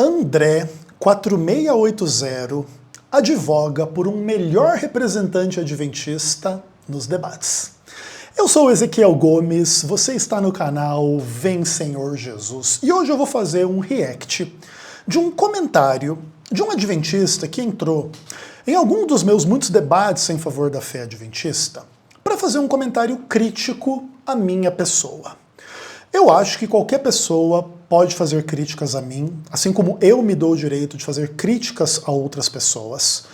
André 4680 advoga por um melhor representante adventista nos debates. Eu sou o Ezequiel Gomes, você está no canal Vem Senhor Jesus, e hoje eu vou fazer um react de um comentário de um adventista que entrou em algum dos meus muitos debates em favor da fé adventista para fazer um comentário crítico à minha pessoa. Eu acho que qualquer pessoa pode fazer críticas a mim, assim como eu me dou o direito de fazer críticas a outras pessoas.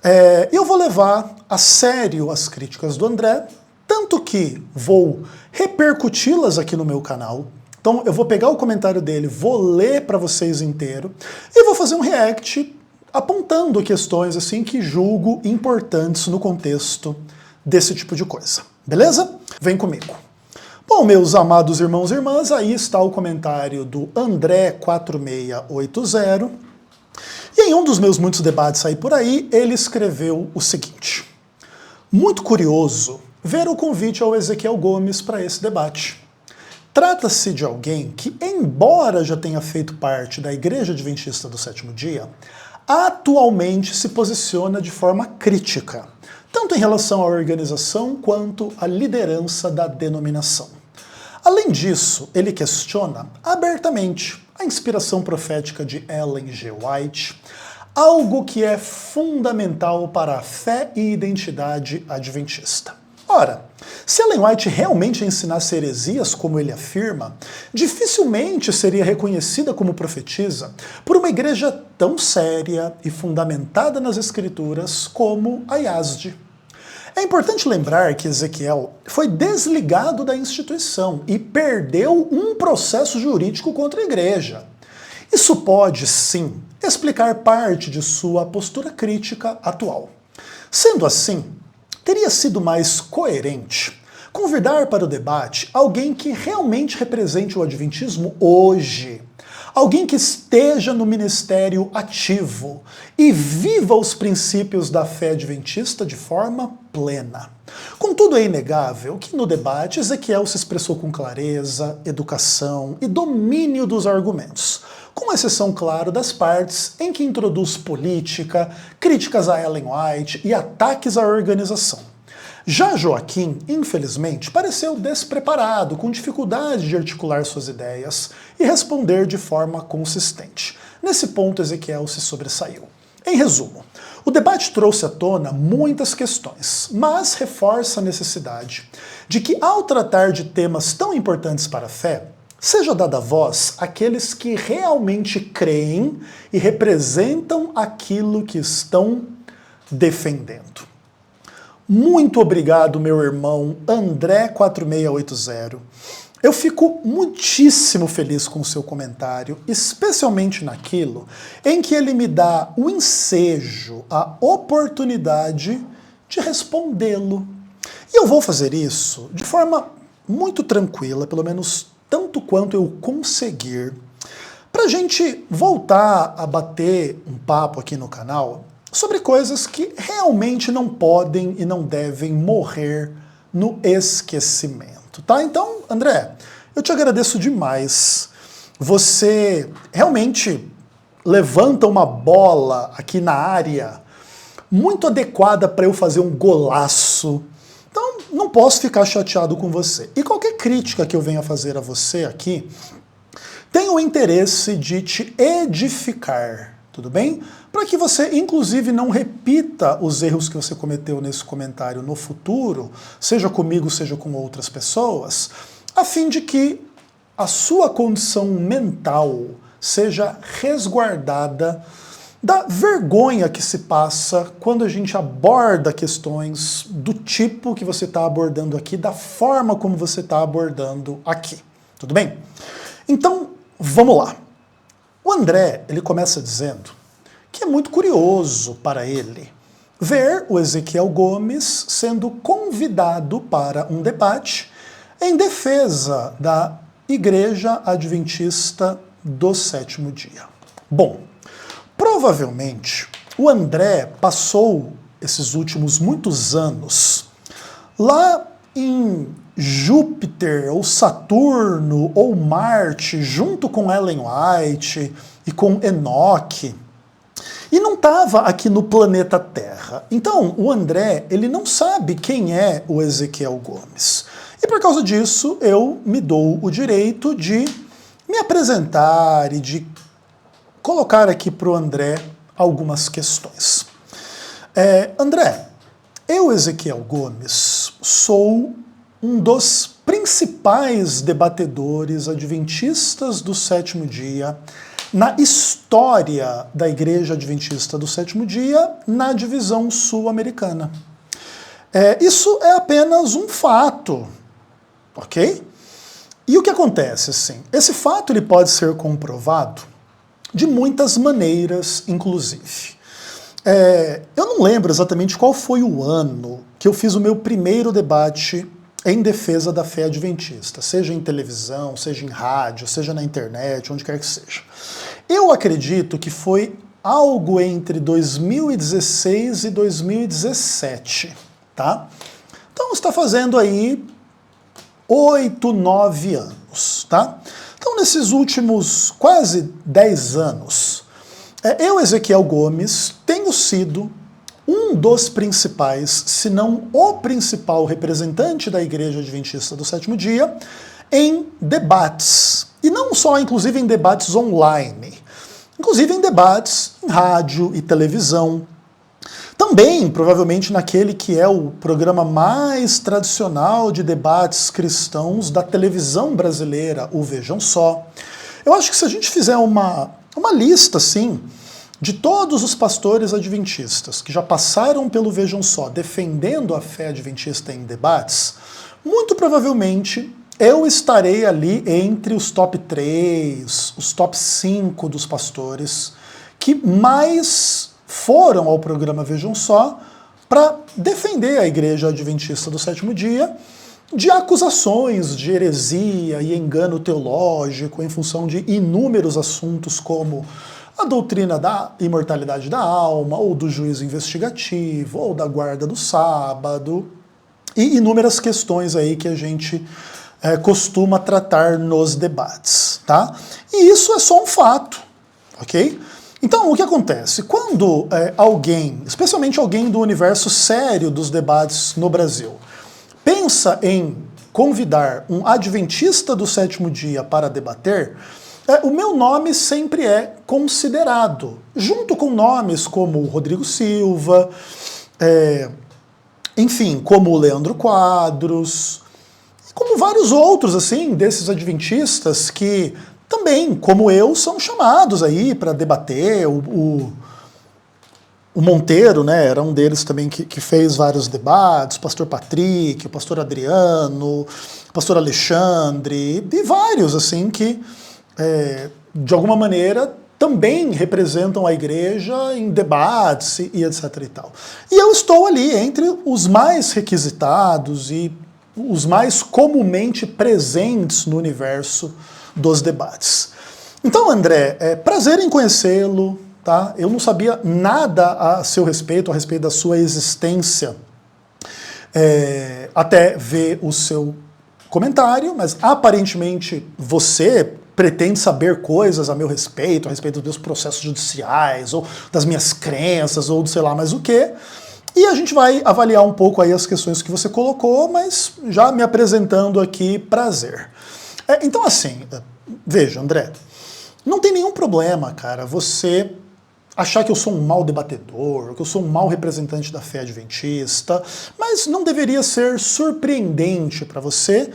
E eu vou levar a sério as críticas do André, tanto que vou repercuti-las aqui no meu canal. Então eu vou pegar o comentário dele, vou ler para vocês inteiro e vou fazer um react apontando questões assim que julgo importantes no contexto desse tipo de coisa. Beleza? Vem comigo. Bom, meus amados irmãos e irmãs, aí está o comentário do André 4680. E em um dos meus muitos debates aí por aí, ele escreveu o seguinte: muito curioso ver o convite ao Ezequiel Gomes para esse debate. Trata-se de alguém que, embora já tenha feito parte da Igreja Adventista do Sétimo Dia, atualmente se posiciona de forma crítica, tanto em relação à organização quanto à liderança da denominação. Além disso, ele questiona abertamente a inspiração profética de Ellen G. White, algo que é fundamental para a fé e identidade adventista. Ora, se Ellen White realmente ensinasse heresias como ele afirma, dificilmente seria reconhecida como profetisa por uma igreja tão séria e fundamentada nas escrituras como a IASD. É importante lembrar que Ezequiel foi desligado da instituição e perdeu um processo jurídico contra a igreja. Isso pode, sim, explicar parte de sua postura crítica atual. Sendo assim, teria sido mais coerente convidar para o debate alguém que realmente represente o adventismo hoje, alguém que esteja no ministério ativo e viva os princípios da fé adventista de forma plena. Contudo, é inegável que no debate Ezequiel se expressou com clareza, educação e domínio dos argumentos, com exceção, claro, das partes em que introduz política, críticas a Ellen White e ataques à organização. Já Joaquim, infelizmente, pareceu despreparado, com dificuldade de articular suas ideias e responder de forma consistente. Nesse ponto, Ezequiel se sobressaiu. Em resumo, o debate trouxe à tona muitas questões, mas reforça a necessidade de que, ao tratar de temas tão importantes para a fé, seja dada voz àqueles que realmente creem e representam aquilo que estão defendendo. Muito obrigado, meu irmão André 4680. Eu fico muitíssimo feliz com o seu comentário, especialmente naquilo em que ele me dá o ensejo, a oportunidade de respondê-lo. E eu vou fazer isso de forma muito tranquila, pelo menos tanto quanto eu conseguir, para a gente voltar a bater um papo aqui no canal sobre coisas que realmente não podem e não devem morrer no esquecimento, tá? Então, André, eu te agradeço demais. Você realmente levanta uma bola aqui na área muito adequada para eu fazer um golaço. Então, não posso ficar chateado com você. E qualquer crítica que eu venha fazer a você aqui tem o interesse de te edificar, tudo bem? Para que você, inclusive, não repita os erros que você cometeu nesse comentário no futuro, seja comigo, seja com outras pessoas, a fim de que a sua condição mental seja resguardada da vergonha que se passa quando a gente aborda questões do tipo que você está abordando aqui, da forma como você está abordando aqui. Tudo bem? Então, vamos lá. O André, ele começa dizendo que é muito curioso para ele ver o Ezequiel Gomes sendo convidado para um debate em defesa da Igreja Adventista do Sétimo Dia. Bom, provavelmente o André passou esses últimos muitos anos lá em Júpiter, ou Saturno, ou Marte, junto com Ellen White e com Enoque, e não estava aqui no planeta Terra. Então, o André, ele não sabe quem é o Ezequiel Gomes. E por causa disso, eu me dou o direito de me apresentar e de colocar aqui para o André algumas questões. André, eu, Ezequiel Gomes, sou um dos principais debatedores adventistas do sétimo dia na história da Igreja Adventista do Sétimo Dia na divisão sul-americana. Isso é apenas um fato, ok? E o que acontece, assim? Esse fato ele pode ser comprovado de muitas maneiras, inclusive. Eu não lembro exatamente qual foi o ano que eu fiz o meu primeiro debate em defesa da fé adventista, seja em televisão, seja em rádio, seja na internet, onde quer que seja. Eu acredito que foi algo entre 2016 e 2017, tá? Então está fazendo aí 8, 9 anos, tá? Então nesses últimos quase 10 anos, eu, Ezequiel Gomes, tenho sido um dos principais, se não o principal representante da Igreja Adventista do Sétimo Dia em debates. E não só, inclusive, em debates online. Inclusive em debates em rádio e televisão. Também, provavelmente, naquele que é o programa mais tradicional de debates cristãos da televisão brasileira, o Vejam Só. Eu acho que se a gente fizer uma lista, assim, de todos os pastores adventistas que já passaram pelo Vejam Só defendendo a fé adventista em debates, muito provavelmente eu estarei ali entre os top 3, os top 5 dos pastores que mais foram ao programa Vejam Só para defender a Igreja Adventista do Sétimo Dia de acusações de heresia e engano teológico em função de inúmeros assuntos como a doutrina da imortalidade da alma, ou do juízo investigativo, ou da guarda do sábado, e inúmeras questões aí que a gente costuma tratar nos debates, tá? E isso é só um fato, ok? Então, o que acontece? Quando alguém, especialmente alguém do universo sério dos debates no Brasil, pensa em convidar um adventista do sétimo dia para debater, o meu nome sempre é considerado, junto com nomes como Rodrigo Silva, enfim, como o Leandro Quadros, como vários outros, assim, desses adventistas que também, como eu, são chamados aí para debater. O Monteiro, né, era um deles também que fez vários debates, o pastor Patrick, o pastor Adriano, o pastor Alexandre, e vários, assim, que de alguma maneira também representam a igreja em debates e etc e tal. E eu estou ali entre os mais requisitados e os mais comumente presentes no universo dos debates. Então, André, prazer em conhecê-lo, tá? Eu não sabia nada a seu respeito, a respeito da sua existência, até ver o seu comentário, mas aparentemente você pretende saber coisas a meu respeito, a respeito dos meus processos judiciais, ou das minhas crenças, ou de sei lá mais o quê. E a gente vai avaliar um pouco aí as questões que você colocou, mas já me apresentando aqui, prazer. Então assim, veja, André, não tem nenhum problema, cara, você achar que eu sou um mau debatedor, que eu sou um mau representante da fé adventista, mas não deveria ser surpreendente para você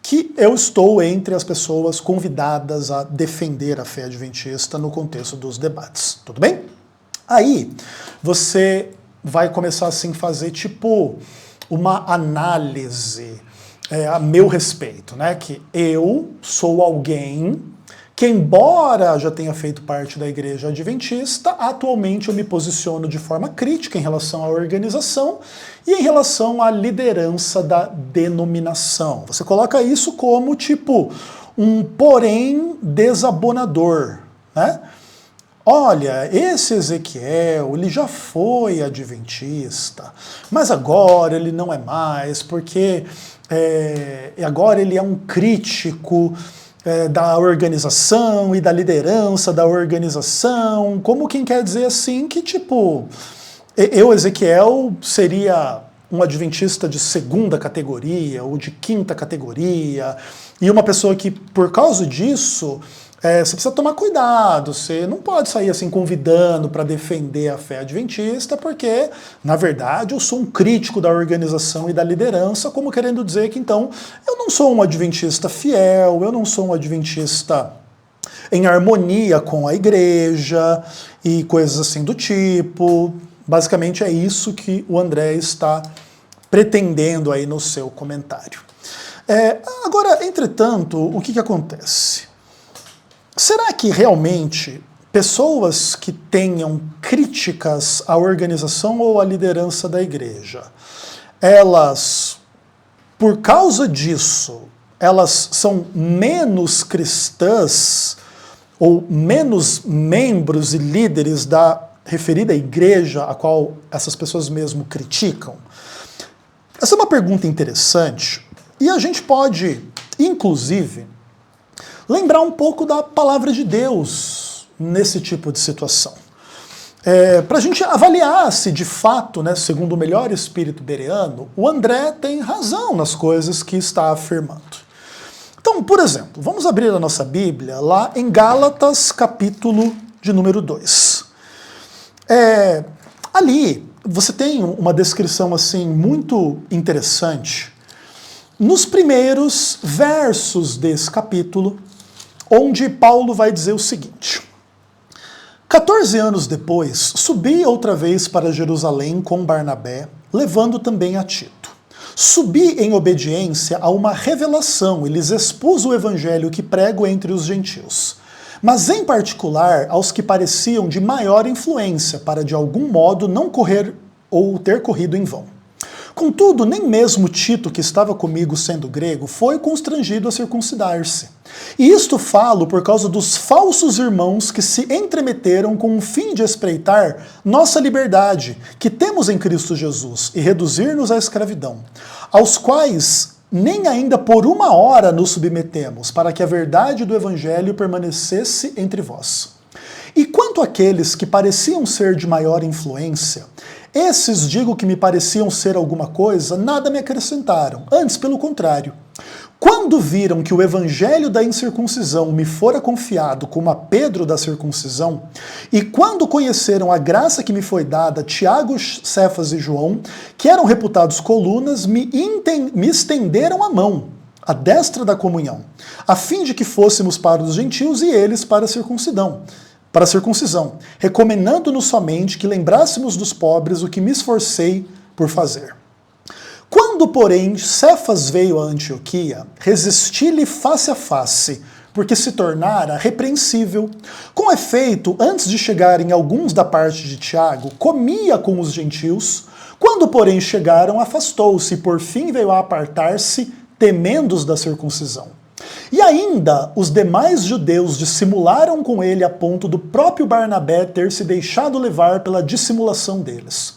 que eu estou entre as pessoas convidadas a defender a fé adventista no contexto dos debates, tudo bem? Aí você vai começar assim a fazer tipo uma análise a meu respeito, né? Que eu sou alguém que, embora já tenha feito parte da Igreja Adventista, atualmente eu me posiciono de forma crítica em relação à organização e em relação à liderança da denominação. Você coloca isso como tipo um porém desabonador, né? Olha, esse Ezequiel, ele já foi adventista, mas agora ele não é mais, porque e agora ele é um crítico da organização e da liderança da organização, como quem quer dizer assim que, tipo, eu, Ezequiel, seria um adventista de segunda categoria ou de quinta categoria, e uma pessoa que, por causa disso, você precisa tomar cuidado, você não pode sair assim convidando para defender a fé adventista, porque, na verdade, eu sou um crítico da organização e da liderança, como querendo dizer que, então, eu não sou um adventista fiel, eu não sou um adventista em harmonia com a igreja e coisas assim do tipo. Basicamente é isso que o André está pretendendo aí no seu comentário. Agora, entretanto, o que acontece? Será que realmente pessoas que tenham críticas à organização ou à liderança da igreja, elas, por causa disso, elas são menos cristãs ou menos membros e líderes da referida igreja a qual essas pessoas mesmo criticam? Essa é uma pergunta interessante e a gente pode, inclusive, lembrar um pouco da palavra de Deus nesse tipo de situação. Para a gente avaliar se de fato, né, segundo o melhor espírito bereano, o André tem razão nas coisas que está afirmando. Então, por exemplo, vamos abrir a nossa Bíblia lá em Gálatas, capítulo de número 2. Ali você tem uma descrição assim muito interessante nos primeiros versos desse capítulo, onde Paulo vai dizer o seguinte: 14 anos depois, subi outra vez para Jerusalém com Barnabé, levando também a Tito. Subi em obediência a uma revelação e lhes expus o evangelho que prego entre os gentios, mas em particular aos que pareciam de maior influência, para de algum modo não correr ou ter corrido em vão. Contudo, nem mesmo Tito, que estava comigo sendo grego, foi constrangido a circuncidar-se. E isto falo por causa dos falsos irmãos que se entremeteram com o fim de espreitar nossa liberdade, que temos em Cristo Jesus, e reduzir-nos à escravidão, aos quais nem ainda por uma hora nos submetemos, para que a verdade do Evangelho permanecesse entre vós. E quanto àqueles que pareciam ser de maior influência, esses, digo que me pareciam ser alguma coisa, nada me acrescentaram, antes pelo contrário. Quando viram que o evangelho da incircuncisão me fora confiado como a Pedro da circuncisão, e quando conheceram a graça que me foi dada, Tiago, Cefas e João, que eram reputados colunas, me estenderam a mão, a destra da comunhão, a fim de que fôssemos para os gentios e eles para a circuncisão, recomendando-nos somente que lembrássemos dos pobres o que me esforcei por fazer. Quando, porém, Cefas veio a Antioquia, resisti-lhe face a face, porque se tornara repreensível. Com efeito, antes de chegarem alguns da parte de Tiago, comia com os gentios. Quando, porém, chegaram, afastou-se e por fim veio a apartar-se, temendo-os da circuncisão. E ainda os demais judeus dissimularam com ele a ponto do próprio Barnabé ter se deixado levar pela dissimulação deles.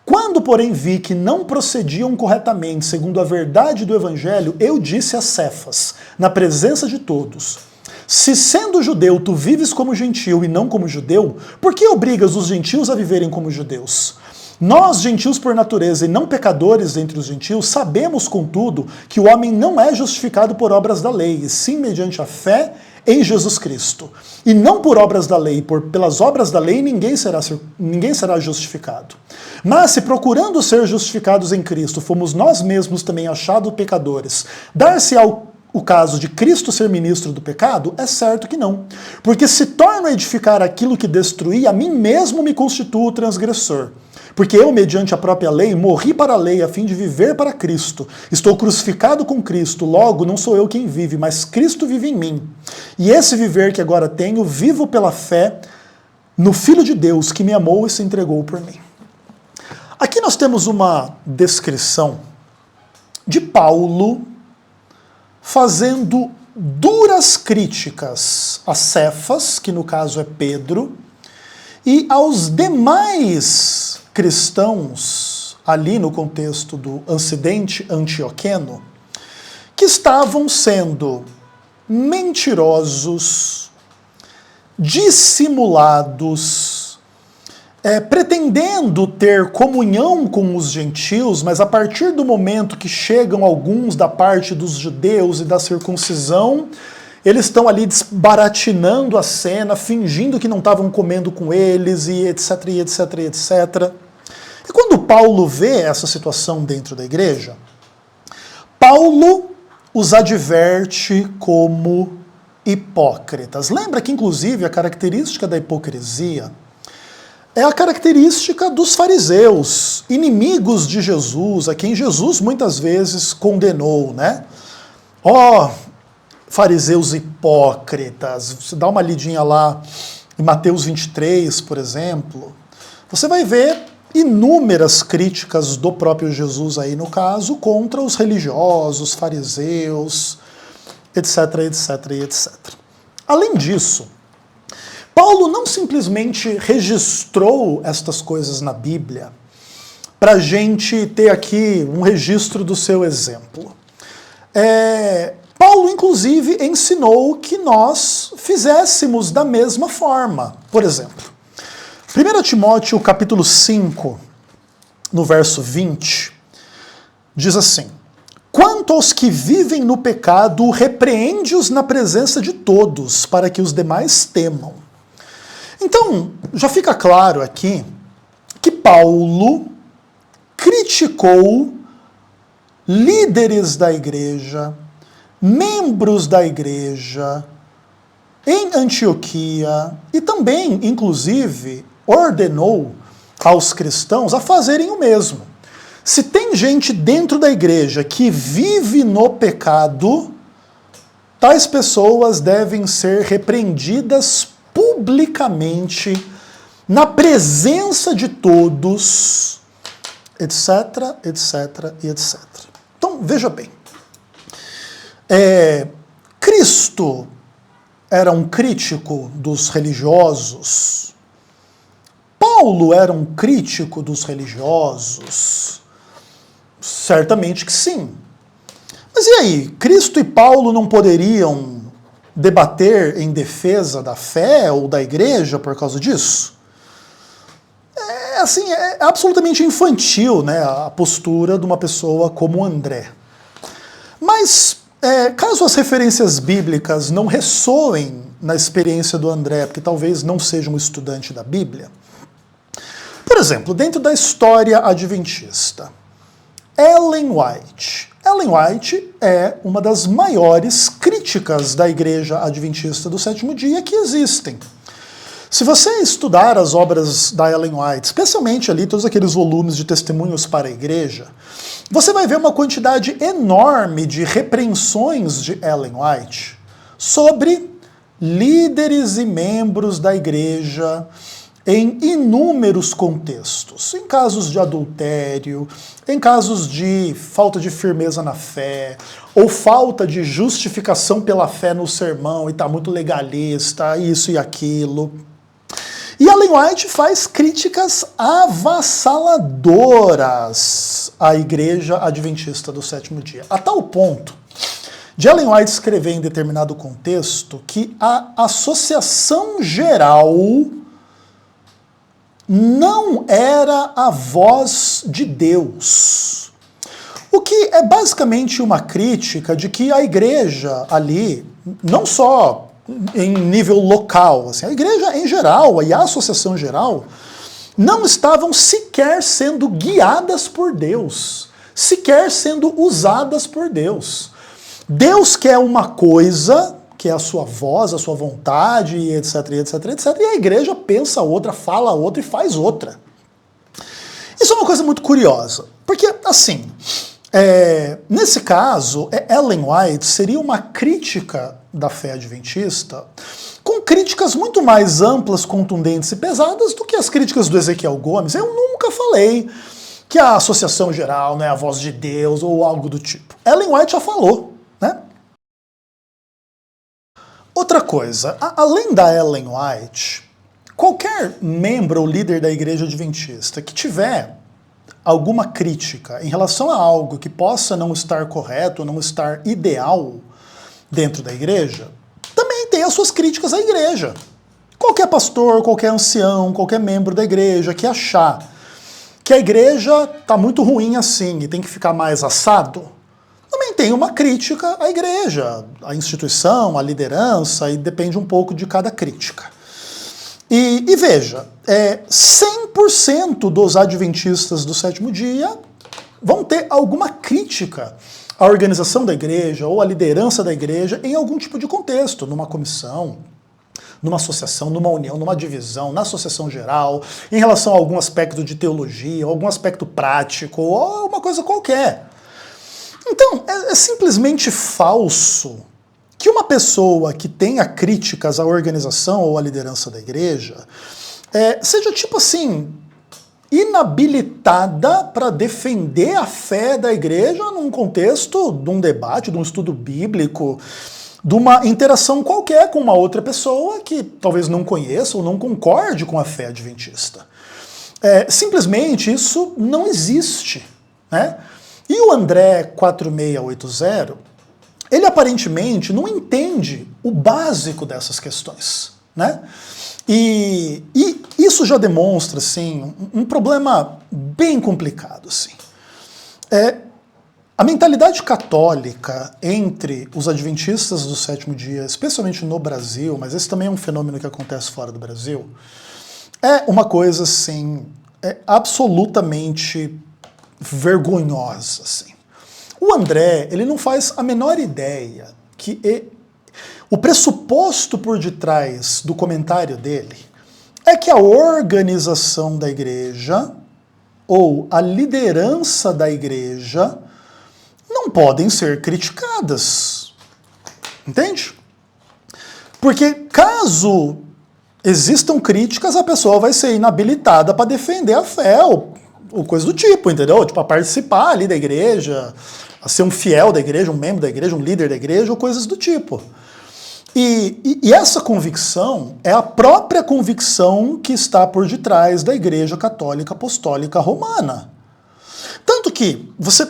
Quando, porém, vi que não procediam corretamente segundo a verdade do evangelho, eu disse a Cefas, na presença de todos: se sendo judeu tu vives como gentio e não como judeu, por que obrigas os gentios a viverem como judeus? Nós, gentios por natureza e não pecadores entre os gentios, sabemos, contudo, que o homem não é justificado por obras da lei, e sim mediante a fé em Jesus Cristo. E não por obras da lei, pelas obras da lei ninguém será justificado. Mas se procurando ser justificados em Cristo, fomos nós mesmos também achados pecadores, dar-se-á o caso de Cristo ser ministro do pecado? É certo que não. Porque se torno a edificar aquilo que destruí, a mim mesmo me constituo transgressor. Porque eu, mediante a própria lei, morri para a lei a fim de viver para Cristo. Estou crucificado com Cristo, logo não sou eu quem vive, mas Cristo vive em mim. E esse viver que agora tenho, vivo pela fé no Filho de Deus, que me amou e se entregou por mim. Aqui nós temos uma descrição de Paulo fazendo duras críticas a Cefas, que no caso é Pedro, e aos demais cristãos, ali no contexto do incidente antioqueno, que estavam sendo mentirosos, dissimulados, pretendendo ter comunhão com os gentios, mas a partir do momento que chegam alguns da parte dos judeus e da circuncisão, eles estão ali desbaratinando a cena, fingindo que não estavam comendo com eles, e etc, e etc, e etc. E quando Paulo vê essa situação dentro da igreja, Paulo os adverte como hipócritas. Lembra que, inclusive, a característica da hipocrisia é a característica dos fariseus, inimigos de Jesus, a quem Jesus muitas vezes condenou, né? Ó, fariseus hipócritas. Você dá uma lidinha lá em Mateus 23, por exemplo, você vai ver inúmeras críticas do próprio Jesus aí, no caso, contra os religiosos, fariseus, etc, etc, etc. Além disso, Paulo não simplesmente registrou estas coisas na Bíblia para a gente ter aqui um registro do seu exemplo. Paulo, inclusive, ensinou que nós fizéssemos da mesma forma. Por exemplo, 1 Timóteo capítulo 5, no verso 20, diz assim: quanto aos que vivem no pecado, repreende-os na presença de todos, para que os demais temam. Então, já fica claro aqui que Paulo criticou líderes da igreja, membros da igreja, em Antioquia, e também, inclusive, ordenou aos cristãos a fazerem o mesmo. Se tem gente dentro da igreja que vive no pecado, tais pessoas devem ser repreendidas publicamente, na presença de todos, etc, etc e etc. Então, veja bem. Cristo era um crítico dos religiosos. Paulo era um crítico dos religiosos. Certamente que sim. Mas e aí, Cristo e Paulo não poderiam debater em defesa da fé ou da igreja por causa disso? É absolutamente infantil, né, a postura de uma pessoa como André. Mas, caso as referências bíblicas não ressoem na experiência do André, porque talvez não seja um estudante da Bíblia, por exemplo, dentro da história adventista, Ellen White. Ellen White é uma das maiores críticas da Igreja Adventista do Sétimo Dia que existem. Se você estudar as obras da Ellen White, especialmente ali todos aqueles volumes de testemunhos para a igreja, você vai ver uma quantidade enorme de repreensões de Ellen White sobre líderes e membros da igreja em inúmeros contextos, em casos de adultério, em casos de falta de firmeza na fé, ou falta de justificação pela fé no sermão, e tá muito legalista, isso e aquilo. E Ellen White faz críticas avassaladoras à Igreja Adventista do Sétimo Dia, a tal ponto de Ellen White escrever em determinado contexto que a Associação Geral não era a voz de Deus. O que é basicamente uma crítica de que a igreja ali, não só em nível local, assim, a igreja em geral e a associação geral, não estavam sequer sendo guiadas por Deus, sequer sendo usadas por Deus. Deus quer uma coisa, que é a sua voz, a sua vontade, etc, etc, etc, e a igreja pensa outra, fala outra e faz outra. Isso é uma coisa muito curiosa, porque, assim, nesse caso, Ellen White seria uma crítica da fé adventista com críticas muito mais amplas, contundentes e pesadas do que as críticas do Ezequiel Gomes. Eu nunca falei que a Associação Geral não é a voz de Deus ou algo do tipo. Ellen White já falou, né? Outra coisa, além da Ellen White, qualquer membro ou líder da igreja adventista que tiver alguma crítica em relação a algo que possa não estar correto, não estar ideal dentro da igreja, também tem as suas críticas à igreja. Qualquer pastor, qualquer ancião, qualquer membro da igreja que achar que a igreja está muito ruim assim e tem que ficar mais assado, também tem uma crítica à igreja, à instituição, à liderança, e depende um pouco de cada crítica. E veja, 100% dos adventistas do sétimo dia vão ter alguma crítica à organização da igreja ou à liderança da igreja em algum tipo de contexto, numa comissão, numa associação, numa união, numa divisão, na associação geral, em relação a algum aspecto de teologia, algum aspecto prático, ou uma coisa qualquer. Então, é simplesmente falso que uma pessoa que tenha críticas à organização ou à liderança da igreja seja, tipo assim, inabilitada para defender a fé da igreja num contexto de um debate, de um estudo bíblico, de uma interação qualquer com uma outra pessoa que talvez não conheça ou não concorde com a fé adventista. Simplesmente isso não existe, né? E o André 4680, ele aparentemente não entende o básico dessas questões, né? E isso já demonstra, assim, um problema bem complicado, assim. A mentalidade católica entre os adventistas do sétimo dia, especialmente no Brasil, mas esse também é um fenômeno que acontece fora do Brasil, é uma coisa, assim, absolutamente vergonhosa, assim. O André, ele não faz a menor ideia que o pressuposto por detrás do comentário dele é que a organização da igreja ou a liderança da igreja não podem ser criticadas. Entende? Porque caso existam críticas, a pessoa vai ser inabilitada para defender a fé ou coisa do tipo, entendeu? Tipo, a participar ali da igreja, a ser um fiel da igreja, um membro da igreja, um líder da igreja, ou coisas do tipo. E essa convicção é a própria convicção que está por detrás da Igreja Católica Apostólica Romana. Tanto que você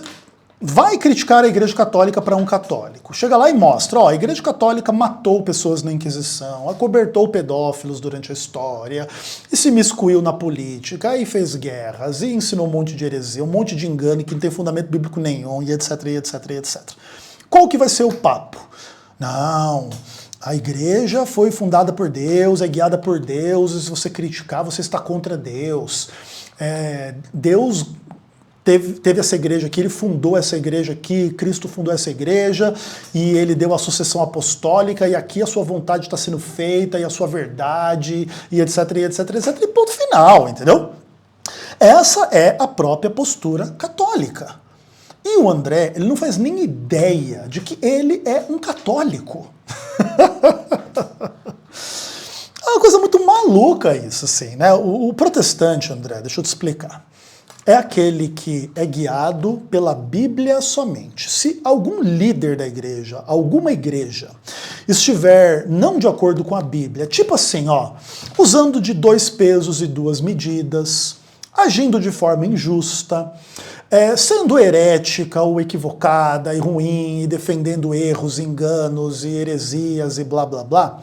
vai criticar a Igreja Católica para um católico. Chega lá e mostra, a Igreja Católica matou pessoas na Inquisição, acobertou pedófilos durante a história, e se miscuiu na política, e fez guerras, e ensinou um monte de heresia, um monte de engano que não tem fundamento bíblico nenhum, e etc, e etc, e etc. Qual que vai ser o papo? Não, a igreja foi fundada por Deus, é guiada por Deus, e se você criticar, você está contra Deus. Deus teve essa igreja aqui, ele fundou essa igreja aqui, Cristo fundou essa igreja, e ele deu a sucessão apostólica, e aqui a sua vontade está sendo feita, e a sua verdade, e etc, e etc, etc, e ponto final, entendeu? Essa é a própria postura católica. E o André, ele não faz nem ideia de que ele é um católico. É uma coisa muito maluca isso, assim, né? O protestante, André, deixa eu te explicar, é aquele que é guiado pela Bíblia somente. Se algum líder da igreja, alguma igreja, estiver não de acordo com a Bíblia, tipo assim, usando de 2 pesos e 2 medidas, agindo de forma injusta, sendo herética ou equivocada e ruim, e defendendo erros, enganos e heresias e blá blá blá,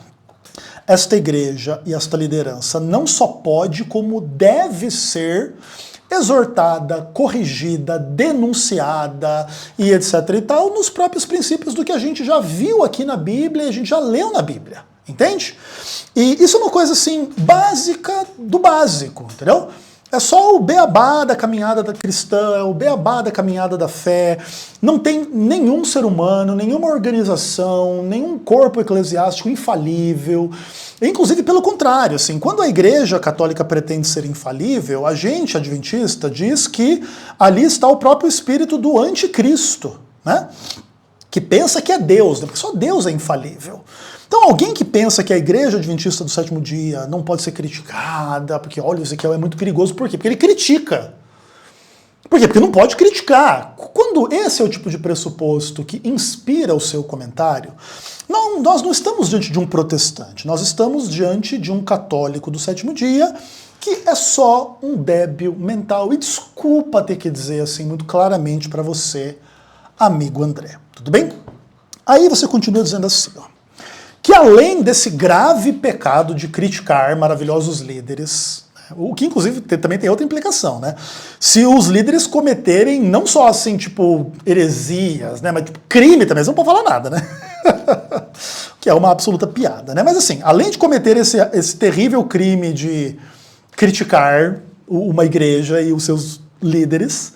esta igreja e esta liderança não só pode, como deve ser exortada, corrigida, denunciada e etc e tal, nos próprios princípios do que a gente já viu aqui na Bíblia e a gente já leu na Bíblia, entende? E isso é uma coisa assim, básica do básico, entendeu? É só o beabá da caminhada da cristã, é o beabá da caminhada da fé. Não tem nenhum ser humano, nenhuma organização, nenhum corpo eclesiástico infalível. Inclusive, pelo contrário, assim, quando a Igreja Católica pretende ser infalível, a gente, adventista, diz que ali está o próprio espírito do anticristo, né? Que pensa que é Deus, né? Porque só Deus é infalível. Então alguém que pensa que a igreja adventista do sétimo dia não pode ser criticada, porque olha, o Ezequiel é muito perigoso, por quê? Porque ele critica. Por quê? Porque não pode criticar. Quando esse é o tipo de pressuposto que inspira o seu comentário, nós não estamos diante de um protestante, nós estamos diante de um católico do sétimo dia que é só um débil mental. E desculpa ter que dizer assim muito claramente para você, amigo André, tudo bem? Aí você continua dizendo assim, ó, que além desse grave pecado de criticar maravilhosos líderes, o que inclusive também tem outra implicação, né? Se os líderes cometerem não só assim, tipo, heresias, né, mas tipo, crime também, eles não podem falar nada, né? Que é uma absoluta piada, né? Mas assim, além de cometer esse terrível crime de criticar uma igreja e os seus líderes,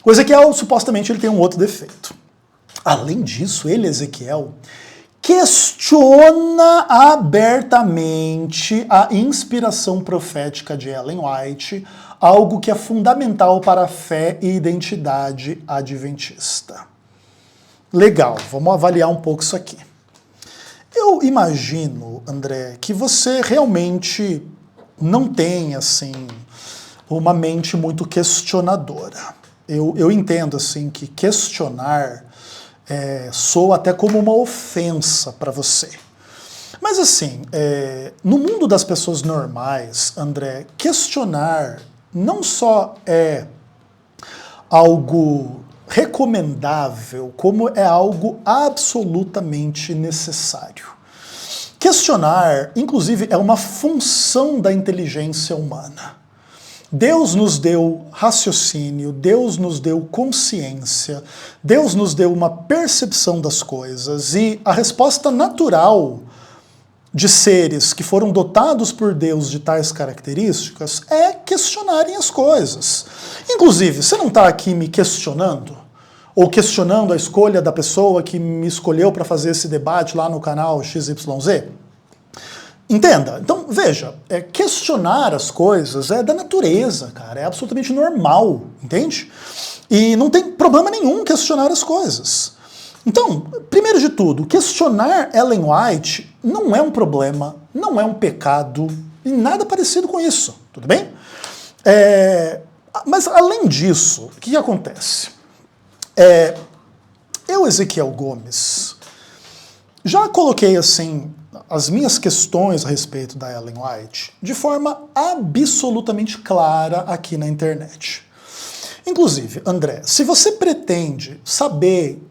o Ezequiel supostamente ele tem um outro defeito. Além disso, ele, Ezequiel, questiona abertamente a inspiração profética de Ellen White, algo que é fundamental para a fé e identidade adventista. Legal, vamos avaliar um pouco isso aqui. Eu imagino, André, que você realmente não tem, assim, uma mente muito questionadora. Eu entendo, assim, que questionar soa até como uma ofensa para você. Mas assim, no mundo das pessoas normais, André, questionar não só é algo recomendável, como é algo absolutamente necessário. Questionar, inclusive, é uma função da inteligência humana. Deus nos deu raciocínio, Deus nos deu consciência, Deus nos deu uma percepção das coisas, e a resposta natural de seres que foram dotados por Deus de tais características é questionarem as coisas. Inclusive, você não está aqui me questionando? Ou questionando a escolha da pessoa que me escolheu para fazer esse debate lá no canal XYZ? Entenda, então veja, questionar as coisas é da natureza, cara, é absolutamente normal, entende? E não tem problema nenhum questionar as coisas. Então, primeiro de tudo, questionar Ellen White não é um problema, não é um pecado, e nada parecido com isso, tudo bem? Mas além disso, o que acontece? Eu, Ezequiel Gomes, já coloquei assim as minhas questões a respeito da Ellen White de forma absolutamente clara aqui na internet. Inclusive, André, se você pretende saber